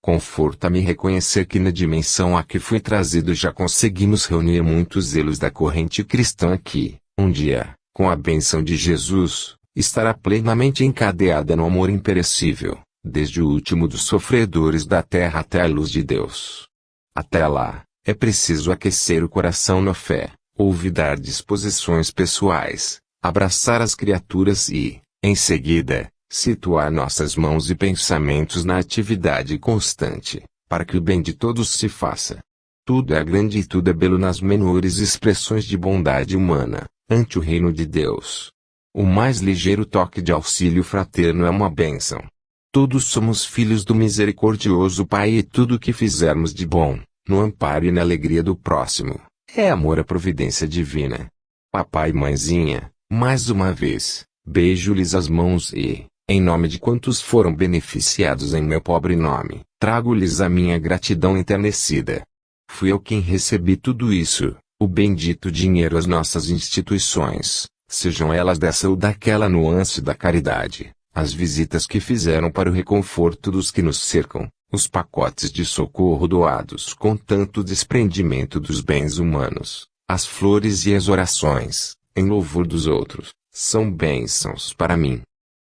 Conforta-me reconhecer que na dimensão a que fui trazido já conseguimos reunir muitos elos da corrente cristã que, um dia, com a bênção de Jesus, estará plenamente encadeada no amor imperecível, desde o último dos sofredores da terra até a luz de Deus. Até lá, é preciso aquecer o coração na fé, olvidar disposições pessoais, abraçar as criaturas e, em seguida, situar nossas mãos e pensamentos na atividade constante, para que o bem de todos se faça. Tudo é grande e tudo é belo nas menores expressões de bondade humana, ante o reino de Deus. O mais ligeiro toque de auxílio fraterno é uma bênção. Todos somos filhos do misericordioso Pai e tudo o que fizermos de bom, no amparo e na alegria do próximo, é amor à providência divina. Papai e mãezinha, mais uma vez, beijo-lhes as mãos e, em nome de quantos foram beneficiados em meu pobre nome, trago-lhes a minha gratidão enternecida. Fui eu quem recebi tudo isso, o bendito dinheiro às nossas instituições, sejam elas dessa ou daquela nuance da caridade, as visitas que fizeram para o reconforto dos que nos cercam, os pacotes de socorro doados com tanto desprendimento dos bens humanos, as flores e as orações, em louvor dos outros, são bênçãos para mim.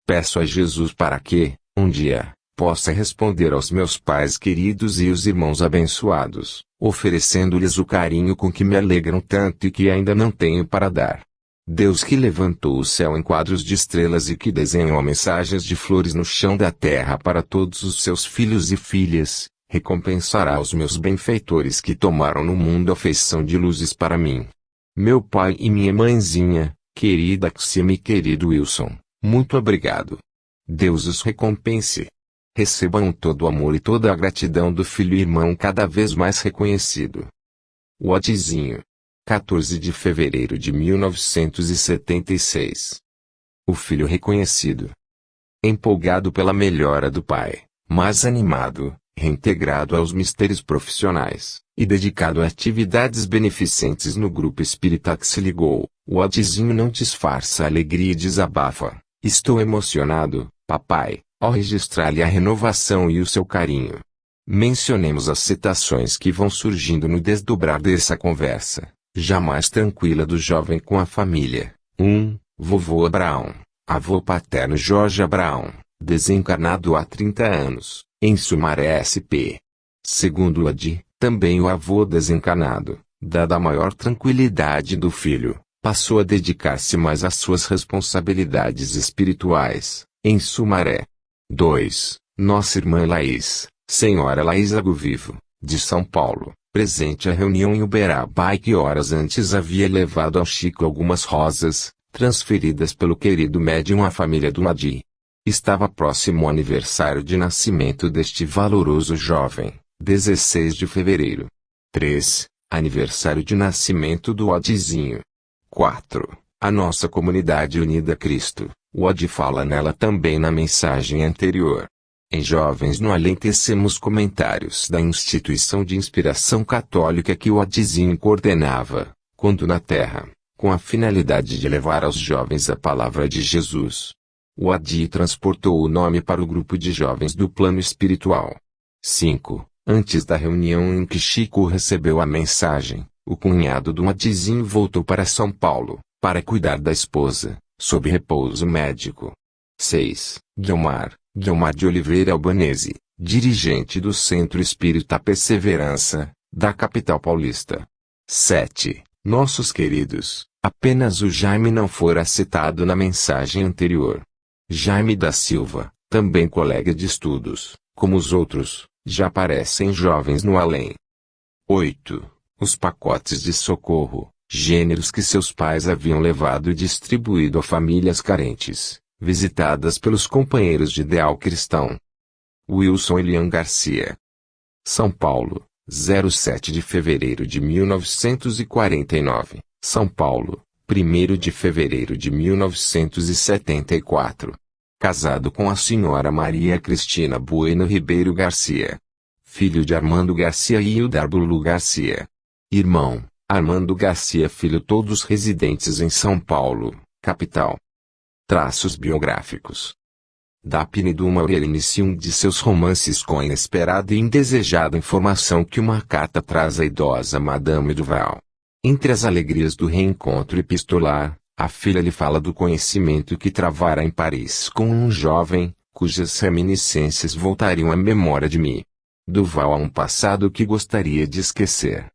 Peço a Jesus para que, um dia, possa responder aos meus pais queridos e os irmãos abençoados, oferecendo-lhes o carinho com que me alegram tanto e que ainda não tenho para dar. Deus que levantou o céu em quadros de estrelas e que desenhou mensagens de flores no chão da terra para todos os seus filhos e filhas, recompensará os meus benfeitores que tomaram no mundo a feição de luzes para mim. Meu pai e minha mãezinha, querida Xima e querido Wilson, muito obrigado. Deus os recompense. Recebam todo o amor e toda a gratidão do filho e irmão cada vez mais reconhecido. Wodzinho. 14 de fevereiro de 1976. O filho reconhecido. Empolgado pela melhora do pai, mas animado, reintegrado aos mistérios profissionais, e dedicado a atividades beneficentes no grupo espírita que se ligou, Wodzinho não disfarça a alegria e desabafa. Estou emocionado, papai, ao registrar-lhe a renovação e o seu carinho. Mencionemos as citações que vão surgindo no desdobrar dessa conversa, já mais tranquila do jovem com a família. 1. Vovô Abraão, avô paterno Jorge Abraão, desencarnado há 30 anos, em Sumaré SP. Segundo Adi, também o avô desencarnado, dada a maior tranquilidade do filho, passou a dedicar-se mais às suas responsabilidades espirituais, em Sumaré. 2. Nossa irmã Laís, senhora Laís Agovivo, de São Paulo, presente à reunião em Uberaba e que horas antes havia levado ao Chico algumas rosas, transferidas pelo querido médium à família do Adi. Estava próximo o aniversário de nascimento deste valoroso jovem, 16 de fevereiro. 3. Aniversário de nascimento do Wodzinho. 4. A nossa comunidade unida a Cristo. O Adi fala nela também na mensagem anterior. Em Jovens no Além tecemos comentários da instituição de inspiração católica que o Wodzinho coordenava, quando na Terra, com a finalidade de levar aos jovens a palavra de Jesus. O Adi transportou o nome para o grupo de jovens do plano espiritual. 5. Antes da reunião em que Chico recebeu a mensagem, o cunhado do Wodzinho voltou para São Paulo, para cuidar da esposa, sob repouso médico. 6. Guilmar de Oliveira Albanese, dirigente do Centro Espírita Perseverança, da capital paulista. 7. Nossos queridos, apenas o Jaime não fora citado na mensagem anterior. Jaime da Silva, também colega de estudos, como os outros, já aparecem Jovens no Além. 8. Os pacotes de socorro, gêneros que seus pais haviam levado e distribuído a famílias carentes, visitadas pelos companheiros de ideal cristão. Wilson Elian Garcia. São Paulo, 07 de fevereiro de 1949, São Paulo, 1º de fevereiro de 1974. Casado com a senhora Maria Cristina Bueno Ribeiro Garcia. Filho de Armando Garcia e Hildar Bulu Garcia. Irmão, Armando Garcia Filho, todos residentes em São Paulo, capital. Traços biográficos. Daphne du Maurier inicia um de seus romances com a inesperada e indesejada informação que uma carta traz à idosa Madame Duval. Entre as alegrias do reencontro epistolar, a filha lhe fala do conhecimento que travara em Paris com um jovem, cujas reminiscências voltariam à memória de mim. Duval há um passado que gostaria de esquecer.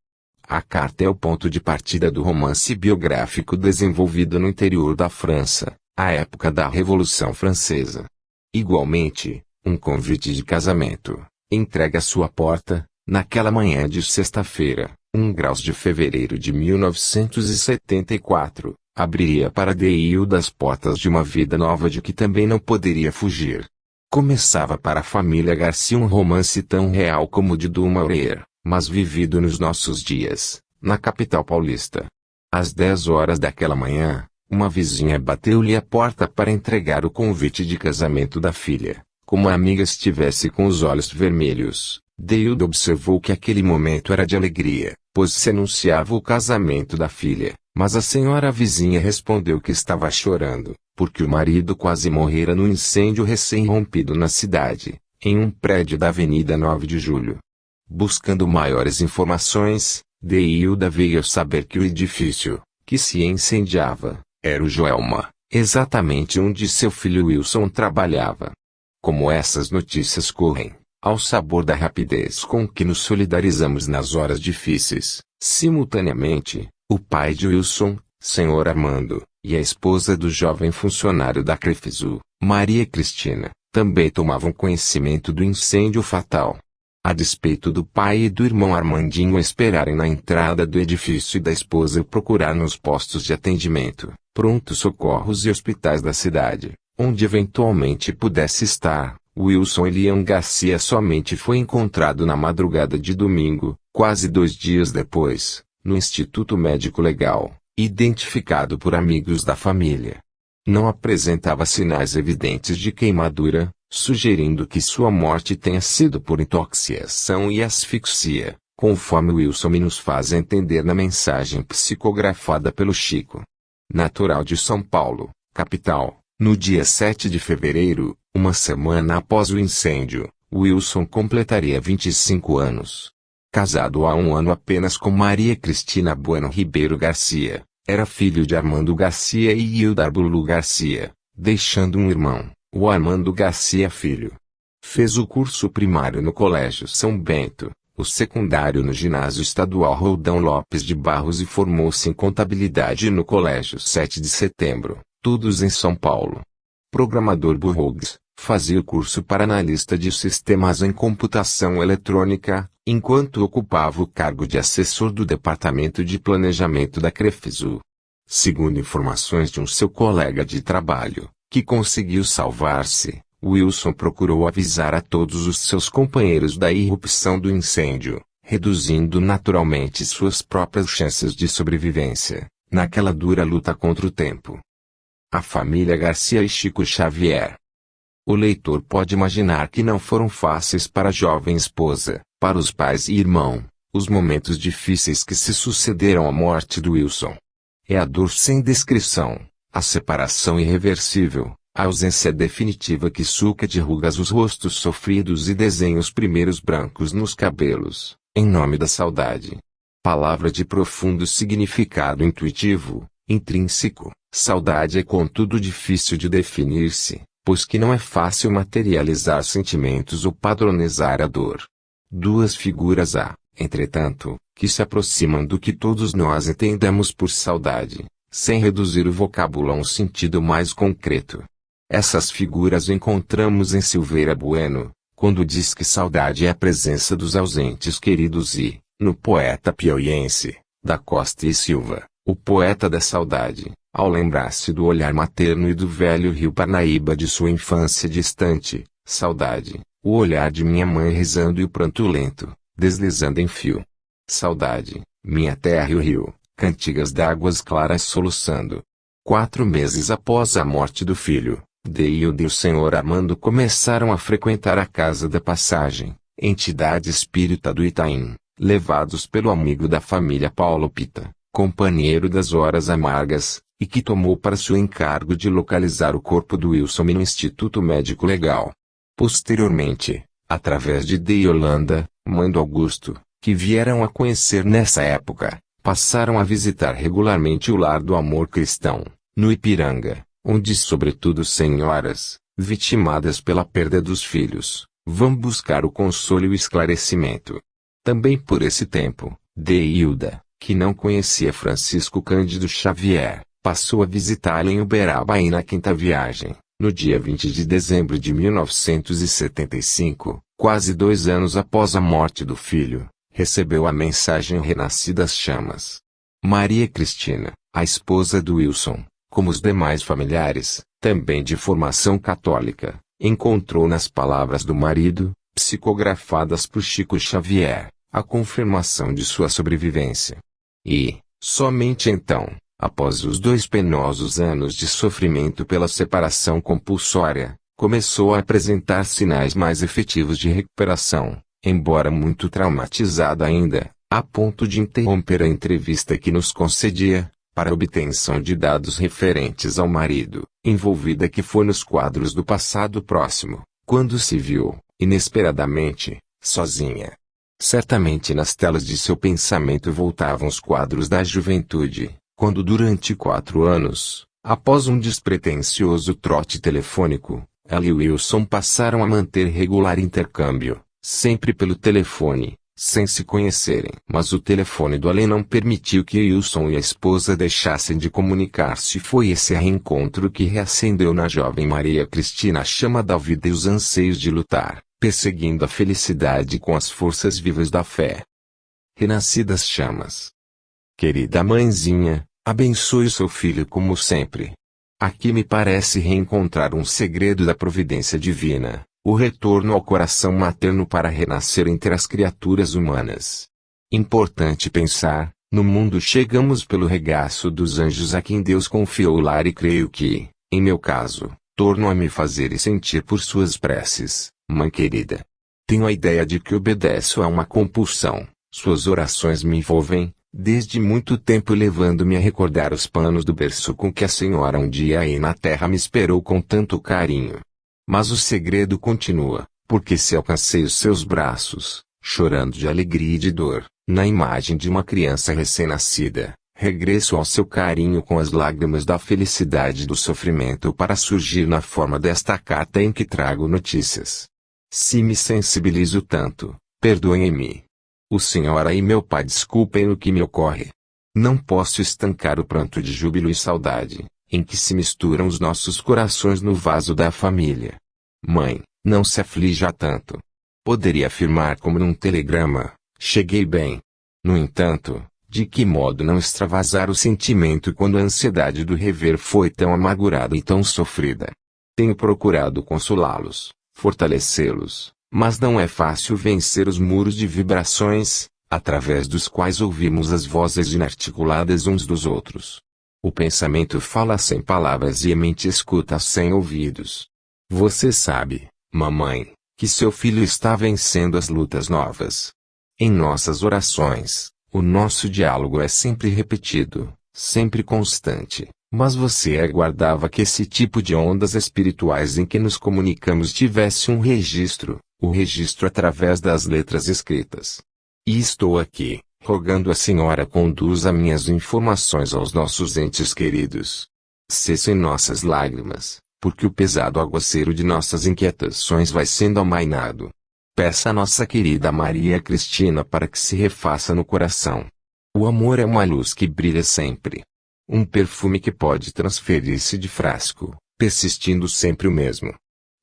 A carta é o ponto de partida do romance biográfico desenvolvido no interior da França, à época da Revolução Francesa. Igualmente, um convite de casamento, entregue à sua porta, naquela manhã de sexta-feira, 1 graus de fevereiro de 1974, abriria para Deilda as portas de uma vida nova de que também não poderia fugir. Começava para a família Garcia um romance tão real como o de du Maurier, mas vivido nos nossos dias, na capital paulista. Às 10 horas daquela manhã, uma vizinha bateu-lhe a porta para entregar o convite de casamento da filha. Como a amiga estivesse com os olhos vermelhos, Deilda observou que aquele momento era de alegria, pois se anunciava o casamento da filha, mas a senhora vizinha respondeu que estava chorando, porque o marido quase morrera no incêndio recém-rompido na cidade, em um prédio da Avenida 9 de Julho. Buscando maiores informações, Deilda veio a saber que o edifício, que se incendiava, era o Joelma, exatamente onde seu filho Wilson trabalhava. Como essas notícias correm, ao sabor da rapidez com que nos solidarizamos nas horas difíceis, simultaneamente, o pai de Wilson, Sr. Armando, e a esposa do jovem funcionário da Crefisa, Maria Cristina, também tomavam conhecimento do incêndio fatal. A despeito do pai e do irmão Armandinho esperarem na entrada do edifício e da esposa procurar nos postos de atendimento, pronto-socorros e hospitais da cidade, onde eventualmente pudesse estar, Wilson Elian Garcia somente foi encontrado na madrugada de domingo, quase 2 dias depois, no Instituto Médico Legal, identificado por amigos da família. Não apresentava sinais evidentes de queimadura, sugerindo que sua morte tenha sido por intoxicação e asfixia, conforme Wilson nos faz entender na mensagem psicografada pelo Chico. Natural de São Paulo, capital, no dia 7 de fevereiro, uma semana após o incêndio, Wilson completaria 25 anos. Casado há 1 ano apenas com Maria Cristina Bueno Ribeiro Garcia, era filho de Armando Garcia e Hilda Bulu Garcia, deixando um irmão, o Armando Garcia Filho. Fez o curso primário no Colégio São Bento, o secundário no Ginásio Estadual Roldão Lopes de Barros e formou-se em contabilidade no Colégio 7 de Setembro, todos em São Paulo. Programador Burroughs, fazia o curso para analista de sistemas em computação eletrônica, enquanto ocupava o cargo de assessor do Departamento de Planejamento da Crefisa. Segundo informações de seu colega de trabalho, que conseguiu salvar-se, Wilson procurou avisar a todos os seus companheiros da irrupção do incêndio, reduzindo naturalmente suas próprias chances de sobrevivência, naquela dura luta contra o tempo. A família Garcia e Chico Xavier. O leitor pode imaginar que não foram fáceis para a jovem esposa, para os pais e irmão, os momentos difíceis que se sucederam à morte do Wilson. É a dor sem descrição, a separação irreversível, a ausência definitiva que suca de rugas os rostos sofridos e desenha os primeiros brancos nos cabelos, em nome da saudade. Palavra de profundo significado intuitivo, intrínseco, saudade é contudo difícil de definir-se, pois que não é fácil materializar sentimentos ou padronizar a dor. Duas figuras há, entretanto, que se aproximam do que todos nós entendemos por saudade, sem reduzir o vocábulo a um sentido mais concreto. Essas figuras encontramos em Silveira Bueno, quando diz que saudade é a presença dos ausentes queridos e, no poeta piauiense, da Costa e Silva, o poeta da saudade, ao lembrar-se do olhar materno e do velho rio Parnaíba de sua infância distante, saudade, o olhar de minha mãe rezando e o pranto lento, deslizando em fio. Saudade, minha terra e o rio, cantigas d'águas claras soluçando. 4 meses após a morte do filho, Deildo e o senhor Armando começaram a frequentar a Casa da Passagem, entidade espírita do Itaim, levados pelo amigo da família Paulo Pita, companheiro das horas amargas, e que tomou para si o encargo de localizar o corpo do Wilson no Instituto Médico Legal. Posteriormente, através de Deolanda, mãe do Augusto, que vieram a conhecer nessa época, passaram a visitar regularmente o Lar do Amor Cristão, no Ipiranga, onde sobretudo senhoras, vitimadas pela perda dos filhos, vão buscar o consolo e o esclarecimento. Também por esse tempo, Deilda, que não conhecia Francisco Cândido Xavier, passou a visitá-lo em Uberaba e na quinta viagem, no dia 20 de dezembro de 1975, quase 2 anos após a morte do filho, recebeu a mensagem Renascidas Chamas. Maria Cristina, a esposa do Wilson, como os demais familiares, também de formação católica, encontrou nas palavras do marido, psicografadas por Chico Xavier, a confirmação de sua sobrevivência. E, somente então, após os 2 penosos anos de sofrimento pela separação compulsória, começou a apresentar sinais mais efetivos de recuperação, embora muito traumatizada ainda, a ponto de interromper a entrevista que nos concedia, para obtenção de dados referentes ao marido, envolvida que foi nos quadros do passado próximo, quando se viu, inesperadamente, sozinha. Certamente nas telas de seu pensamento voltavam os quadros da juventude, quando durante 4 anos, após um despretensioso trote telefônico, ela e Wilson passaram a manter regular intercâmbio, sempre pelo telefone, sem se conhecerem. Mas o telefone do além não permitiu que Wilson e a esposa deixassem de comunicar-se. Foi esse reencontro que reacendeu na jovem Maria Cristina a chama da vida e os anseios de lutar, perseguindo a felicidade com as forças vivas da fé. Renascidas chamas. Querida mãezinha, abençoe o seu filho como sempre. Aqui me parece reencontrar um segredo da providência divina, o retorno ao coração materno para renascer entre as criaturas humanas. Importante pensar, no mundo chegamos pelo regaço dos anjos a quem Deus confiou o lar e creio que, em meu caso, torno a me fazer e sentir por suas preces, mãe querida. Tenho a ideia de que obedeço a uma compulsão, suas orações me envolvem, desde muito tempo levando-me a recordar os panos do berço com que a senhora um dia aí na terra me esperou com tanto carinho. Mas o segredo continua, porque se alcancei os seus braços, chorando de alegria e de dor, na imagem de uma criança recém-nascida, regresso ao seu carinho com as lágrimas da felicidade e do sofrimento para surgir na forma desta carta em que trago notícias. Se me sensibilizo tanto, perdoem-me. O senhora e meu pai desculpem o que me ocorre. Não posso estancar o pranto de júbilo e saudade, em que se misturam os nossos corações no vaso da família. Mãe, não se aflija tanto. Poderia afirmar como num telegrama, cheguei bem. No entanto, de que modo não extravasar o sentimento quando a ansiedade do rever foi tão amargurada e tão sofrida? Tenho procurado consolá-los, fortalecê-los. Mas não é fácil vencer os muros de vibrações, através dos quais ouvimos as vozes inarticuladas uns dos outros. O pensamento fala sem palavras e a mente escuta sem ouvidos. Você sabe, mamãe, que seu filho está vencendo as lutas novas. Em nossas orações, o nosso diálogo é sempre repetido, sempre constante, mas você aguardava que esse tipo de ondas espirituais em que nos comunicamos tivesse um registro. O registro através das letras escritas. E estou aqui, rogando a senhora conduza minhas informações aos nossos entes queridos. Cessem nossas lágrimas, porque o pesado aguaceiro de nossas inquietações vai sendo amainado. Peça a nossa querida Maria Cristina para que se refaça no coração. O amor é uma luz que brilha sempre. Um perfume que pode transferir-se de frasco, persistindo sempre o mesmo.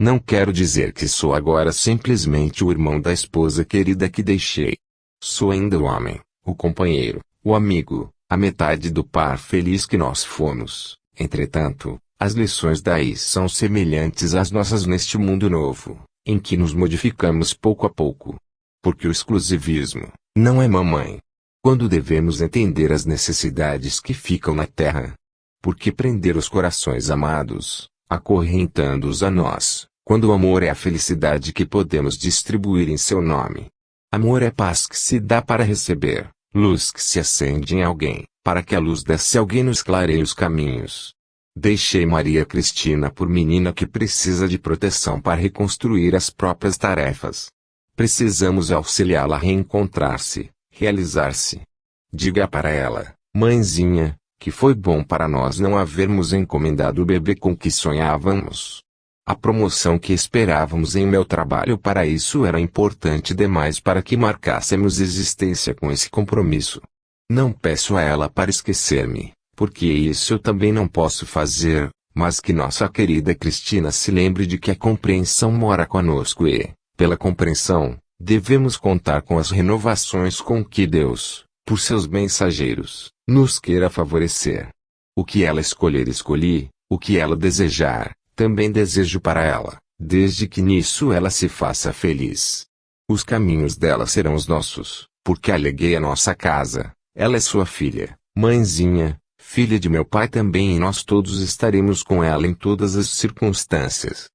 Não quero dizer que sou agora simplesmente o irmão da esposa querida que deixei. Sou ainda o homem, o companheiro, o amigo, a metade do par feliz que nós fomos. Entretanto, as lições daí são semelhantes às nossas neste mundo novo, em que nos modificamos pouco a pouco. Porque o exclusivismo não é mamãe. Quando devemos entender as necessidades que ficam na terra? Porque prender os corações amados, acorrentando-os a nós, quando o amor é a felicidade que podemos distribuir em seu nome. Amor é paz que se dá para receber, luz que se acende em alguém, para que a luz desse alguém nos clareie os caminhos. Deixei Maria Cristina por menina que precisa de proteção para reconstruir as próprias tarefas. Precisamos auxiliá-la a reencontrar-se, realizar-se. Diga para ela, mãezinha, que foi bom para nós não havermos encomendado o bebê com que sonhávamos. A promoção que esperávamos em meu trabalho para isso era importante demais para que marcássemos existência com esse compromisso. Não peço a ela para esquecer-me, porque isso eu também não posso fazer, mas que nossa querida Cristina se lembre de que a compreensão mora conosco e, pela compreensão, devemos contar com as renovações com que Deus, por seus mensageiros, nos queira favorecer. O que ela escolher escolhi, o que ela desejar, também desejo para ela, desde que nisso ela se faça feliz. Os caminhos dela serão os nossos, porque aleguei a nossa casa, ela é sua filha, mãezinha, filha de meu pai também e nós todos estaremos com ela em todas as circunstâncias.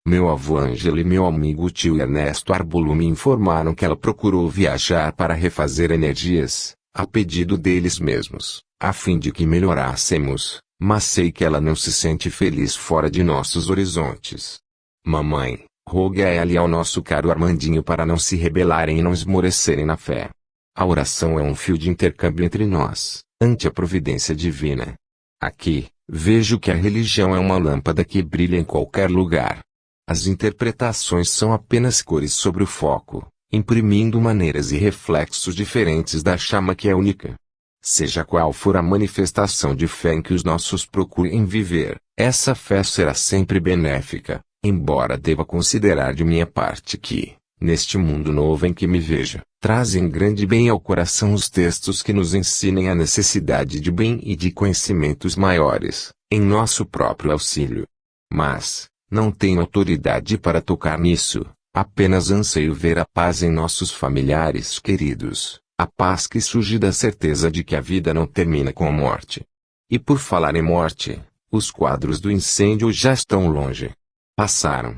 Meu avô Ângelo e meu amigo tio Ernesto Arbolo me informaram que ela procurou viajar para refazer energias, a pedido deles mesmos, a fim de que melhorássemos. Mas sei que ela não se sente feliz fora de nossos horizontes. Mamãe, rogue a ela e ao nosso caro Armandinho para não se rebelarem e não esmorecerem na fé. A oração é um fio de intercâmbio entre nós, ante a providência divina. Aqui, vejo que a religião é uma lâmpada que brilha em qualquer lugar. As interpretações são apenas cores sobre o foco, imprimindo maneiras e reflexos diferentes da chama que é única. Seja qual for a manifestação de fé em que os nossos procurem viver, essa fé será sempre benéfica, embora deva considerar de minha parte que, neste mundo novo em que me vejo, trazem grande bem ao coração os textos que nos ensinem a necessidade de bem e de conhecimentos maiores, em nosso próprio auxílio. Mas, não tenho autoridade para tocar nisso, apenas anseio ver a paz em nossos familiares queridos, a paz que surge da certeza de que a vida não termina com a morte. E por falar em morte, os quadros do incêndio já estão longe. Passaram.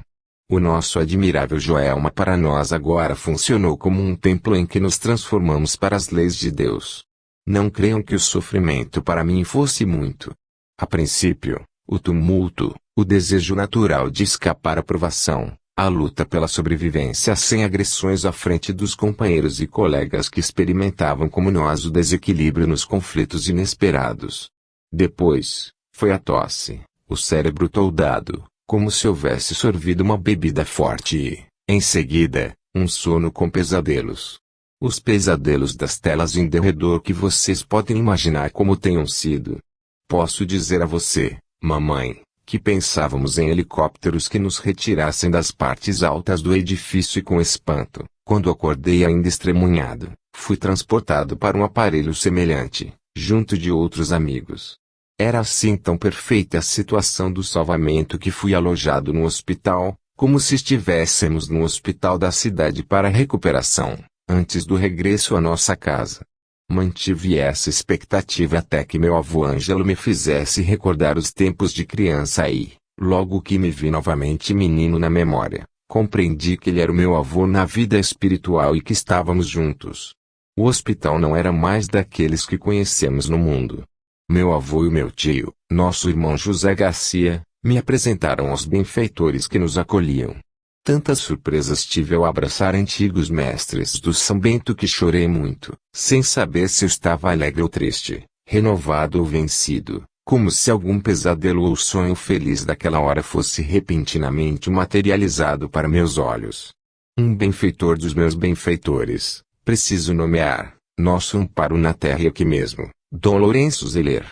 O nosso admirável Joelma para nós agora funcionou como um templo em que nos transformamos para as leis de Deus. Não creiam que o sofrimento para mim fosse muito. A princípio, o tumulto, o desejo natural de escapar à provação, a luta pela sobrevivência sem agressões à frente dos companheiros e colegas que experimentavam como nós o desequilíbrio nos conflitos inesperados. Depois, foi a tosse, o cérebro toldado, como se houvesse sorvido uma bebida forte e, em seguida, um sono com pesadelos. Os pesadelos das telas em derredor que vocês podem imaginar como tenham sido. Posso dizer a você, mamãe, que pensávamos em helicópteros que nos retirassem das partes altas do edifício e com espanto, quando acordei ainda estremunhado, fui transportado para um aparelho semelhante, junto de outros amigos. Era assim tão perfeita a situação do salvamento que fui alojado no hospital, como se estivéssemos no hospital da cidade para recuperação, antes do regresso à nossa casa. Mantive essa expectativa até que meu avô Ângelo me fizesse recordar os tempos de criança e, logo que me vi novamente menino na memória, compreendi que ele era o meu avô na vida espiritual e que estávamos juntos. O hospital não era mais daqueles que conhecemos no mundo. Meu avô e o meu tio, nosso irmão José Garcia, me apresentaram aos benfeitores que nos acolhiam. Tantas surpresas tive ao abraçar antigos mestres do São Bento que chorei muito, sem saber se eu estava alegre ou triste, renovado ou vencido, como se algum pesadelo ou sonho feliz daquela hora fosse repentinamente materializado para meus olhos. Um benfeitor dos meus benfeitores, preciso nomear, nosso amparo na terra e aqui mesmo, Dom Lourenço Zeller.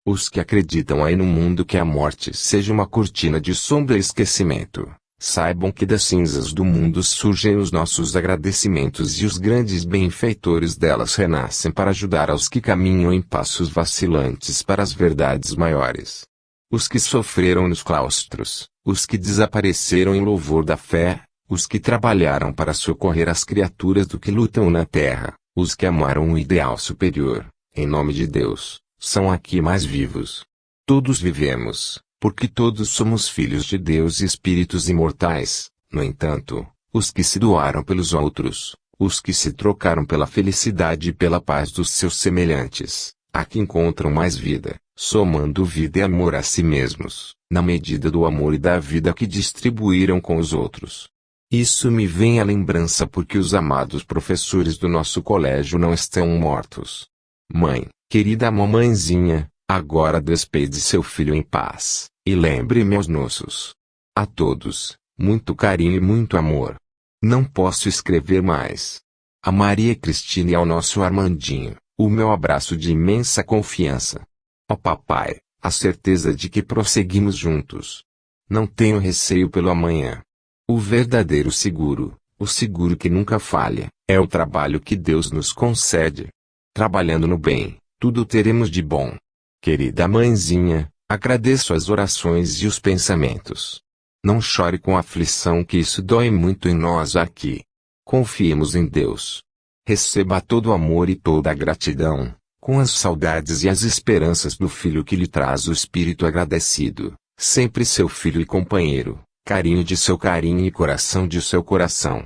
Os que acreditam aí no mundo que a morte seja uma cortina de sombra e esquecimento, saibam que das cinzas do mundo surgem os nossos agradecimentos e os grandes benfeitores delas renascem para ajudar aos que caminham em passos vacilantes para as verdades maiores. Os que sofreram nos claustros, os que desapareceram em louvor da fé, os que trabalharam para socorrer as criaturas do que lutam na terra, os que amaram um ideal superior, em nome de Deus, são aqui mais vivos. Todos vivemos, porque todos somos filhos de Deus e espíritos imortais. No entanto, os que se doaram pelos outros, os que se trocaram pela felicidade e pela paz dos seus semelhantes, aqui encontram mais vida, somando vida e amor a si mesmos, na medida do amor e da vida que distribuíram com os outros. Isso me vem à lembrança porque os amados professores do nosso colégio não estão mortos. Mãe, querida mamãezinha, agora despede seu filho em paz, e lembre-me aos nossos. A todos, muito carinho e muito amor. Não posso escrever mais. A Maria Cristina e ao nosso Armandinho, o meu abraço de imensa confiança. Ó papai, a certeza de que prosseguimos juntos. Não tenho receio pelo amanhã. O verdadeiro seguro, o seguro que nunca falha, é o trabalho que Deus nos concede. Trabalhando no bem, tudo teremos de bom. Querida mãezinha, agradeço as orações e os pensamentos. Não chore com aflição que isso dói muito em nós aqui. Confiemos em Deus. Receba todo o amor e toda a gratidão, com as saudades e as esperanças do filho que lhe traz o espírito agradecido, sempre seu filho e companheiro, carinho de seu carinho e coração de seu coração.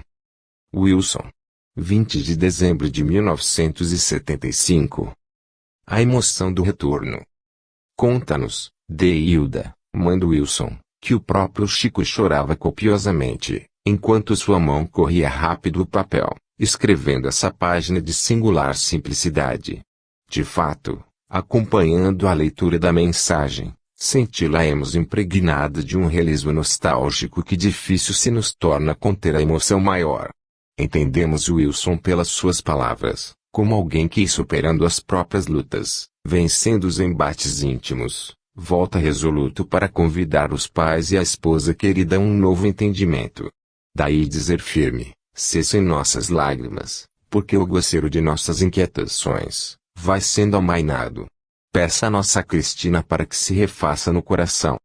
Wilson. 20 de dezembro de 1975. A emoção do retorno. Conta-nos, Deilda, mãe do Wilson, que o próprio Chico chorava copiosamente, enquanto sua mão corria rápido o papel, escrevendo essa página de singular simplicidade. De fato, acompanhando a leitura da mensagem, senti-la-emos impregnada de um realismo nostálgico que difícil se nos torna conter a emoção maior. Entendemos Wilson pelas suas palavras, como alguém que, superando as próprias lutas, vencendo os embates íntimos, volta resoluto para convidar os pais e a esposa querida a um novo entendimento. Daí dizer firme: cessem nossas lágrimas, porque o aguaceiro de nossas inquietações vai sendo amainado. Peça a nossa Cristina para que se refaça no coração.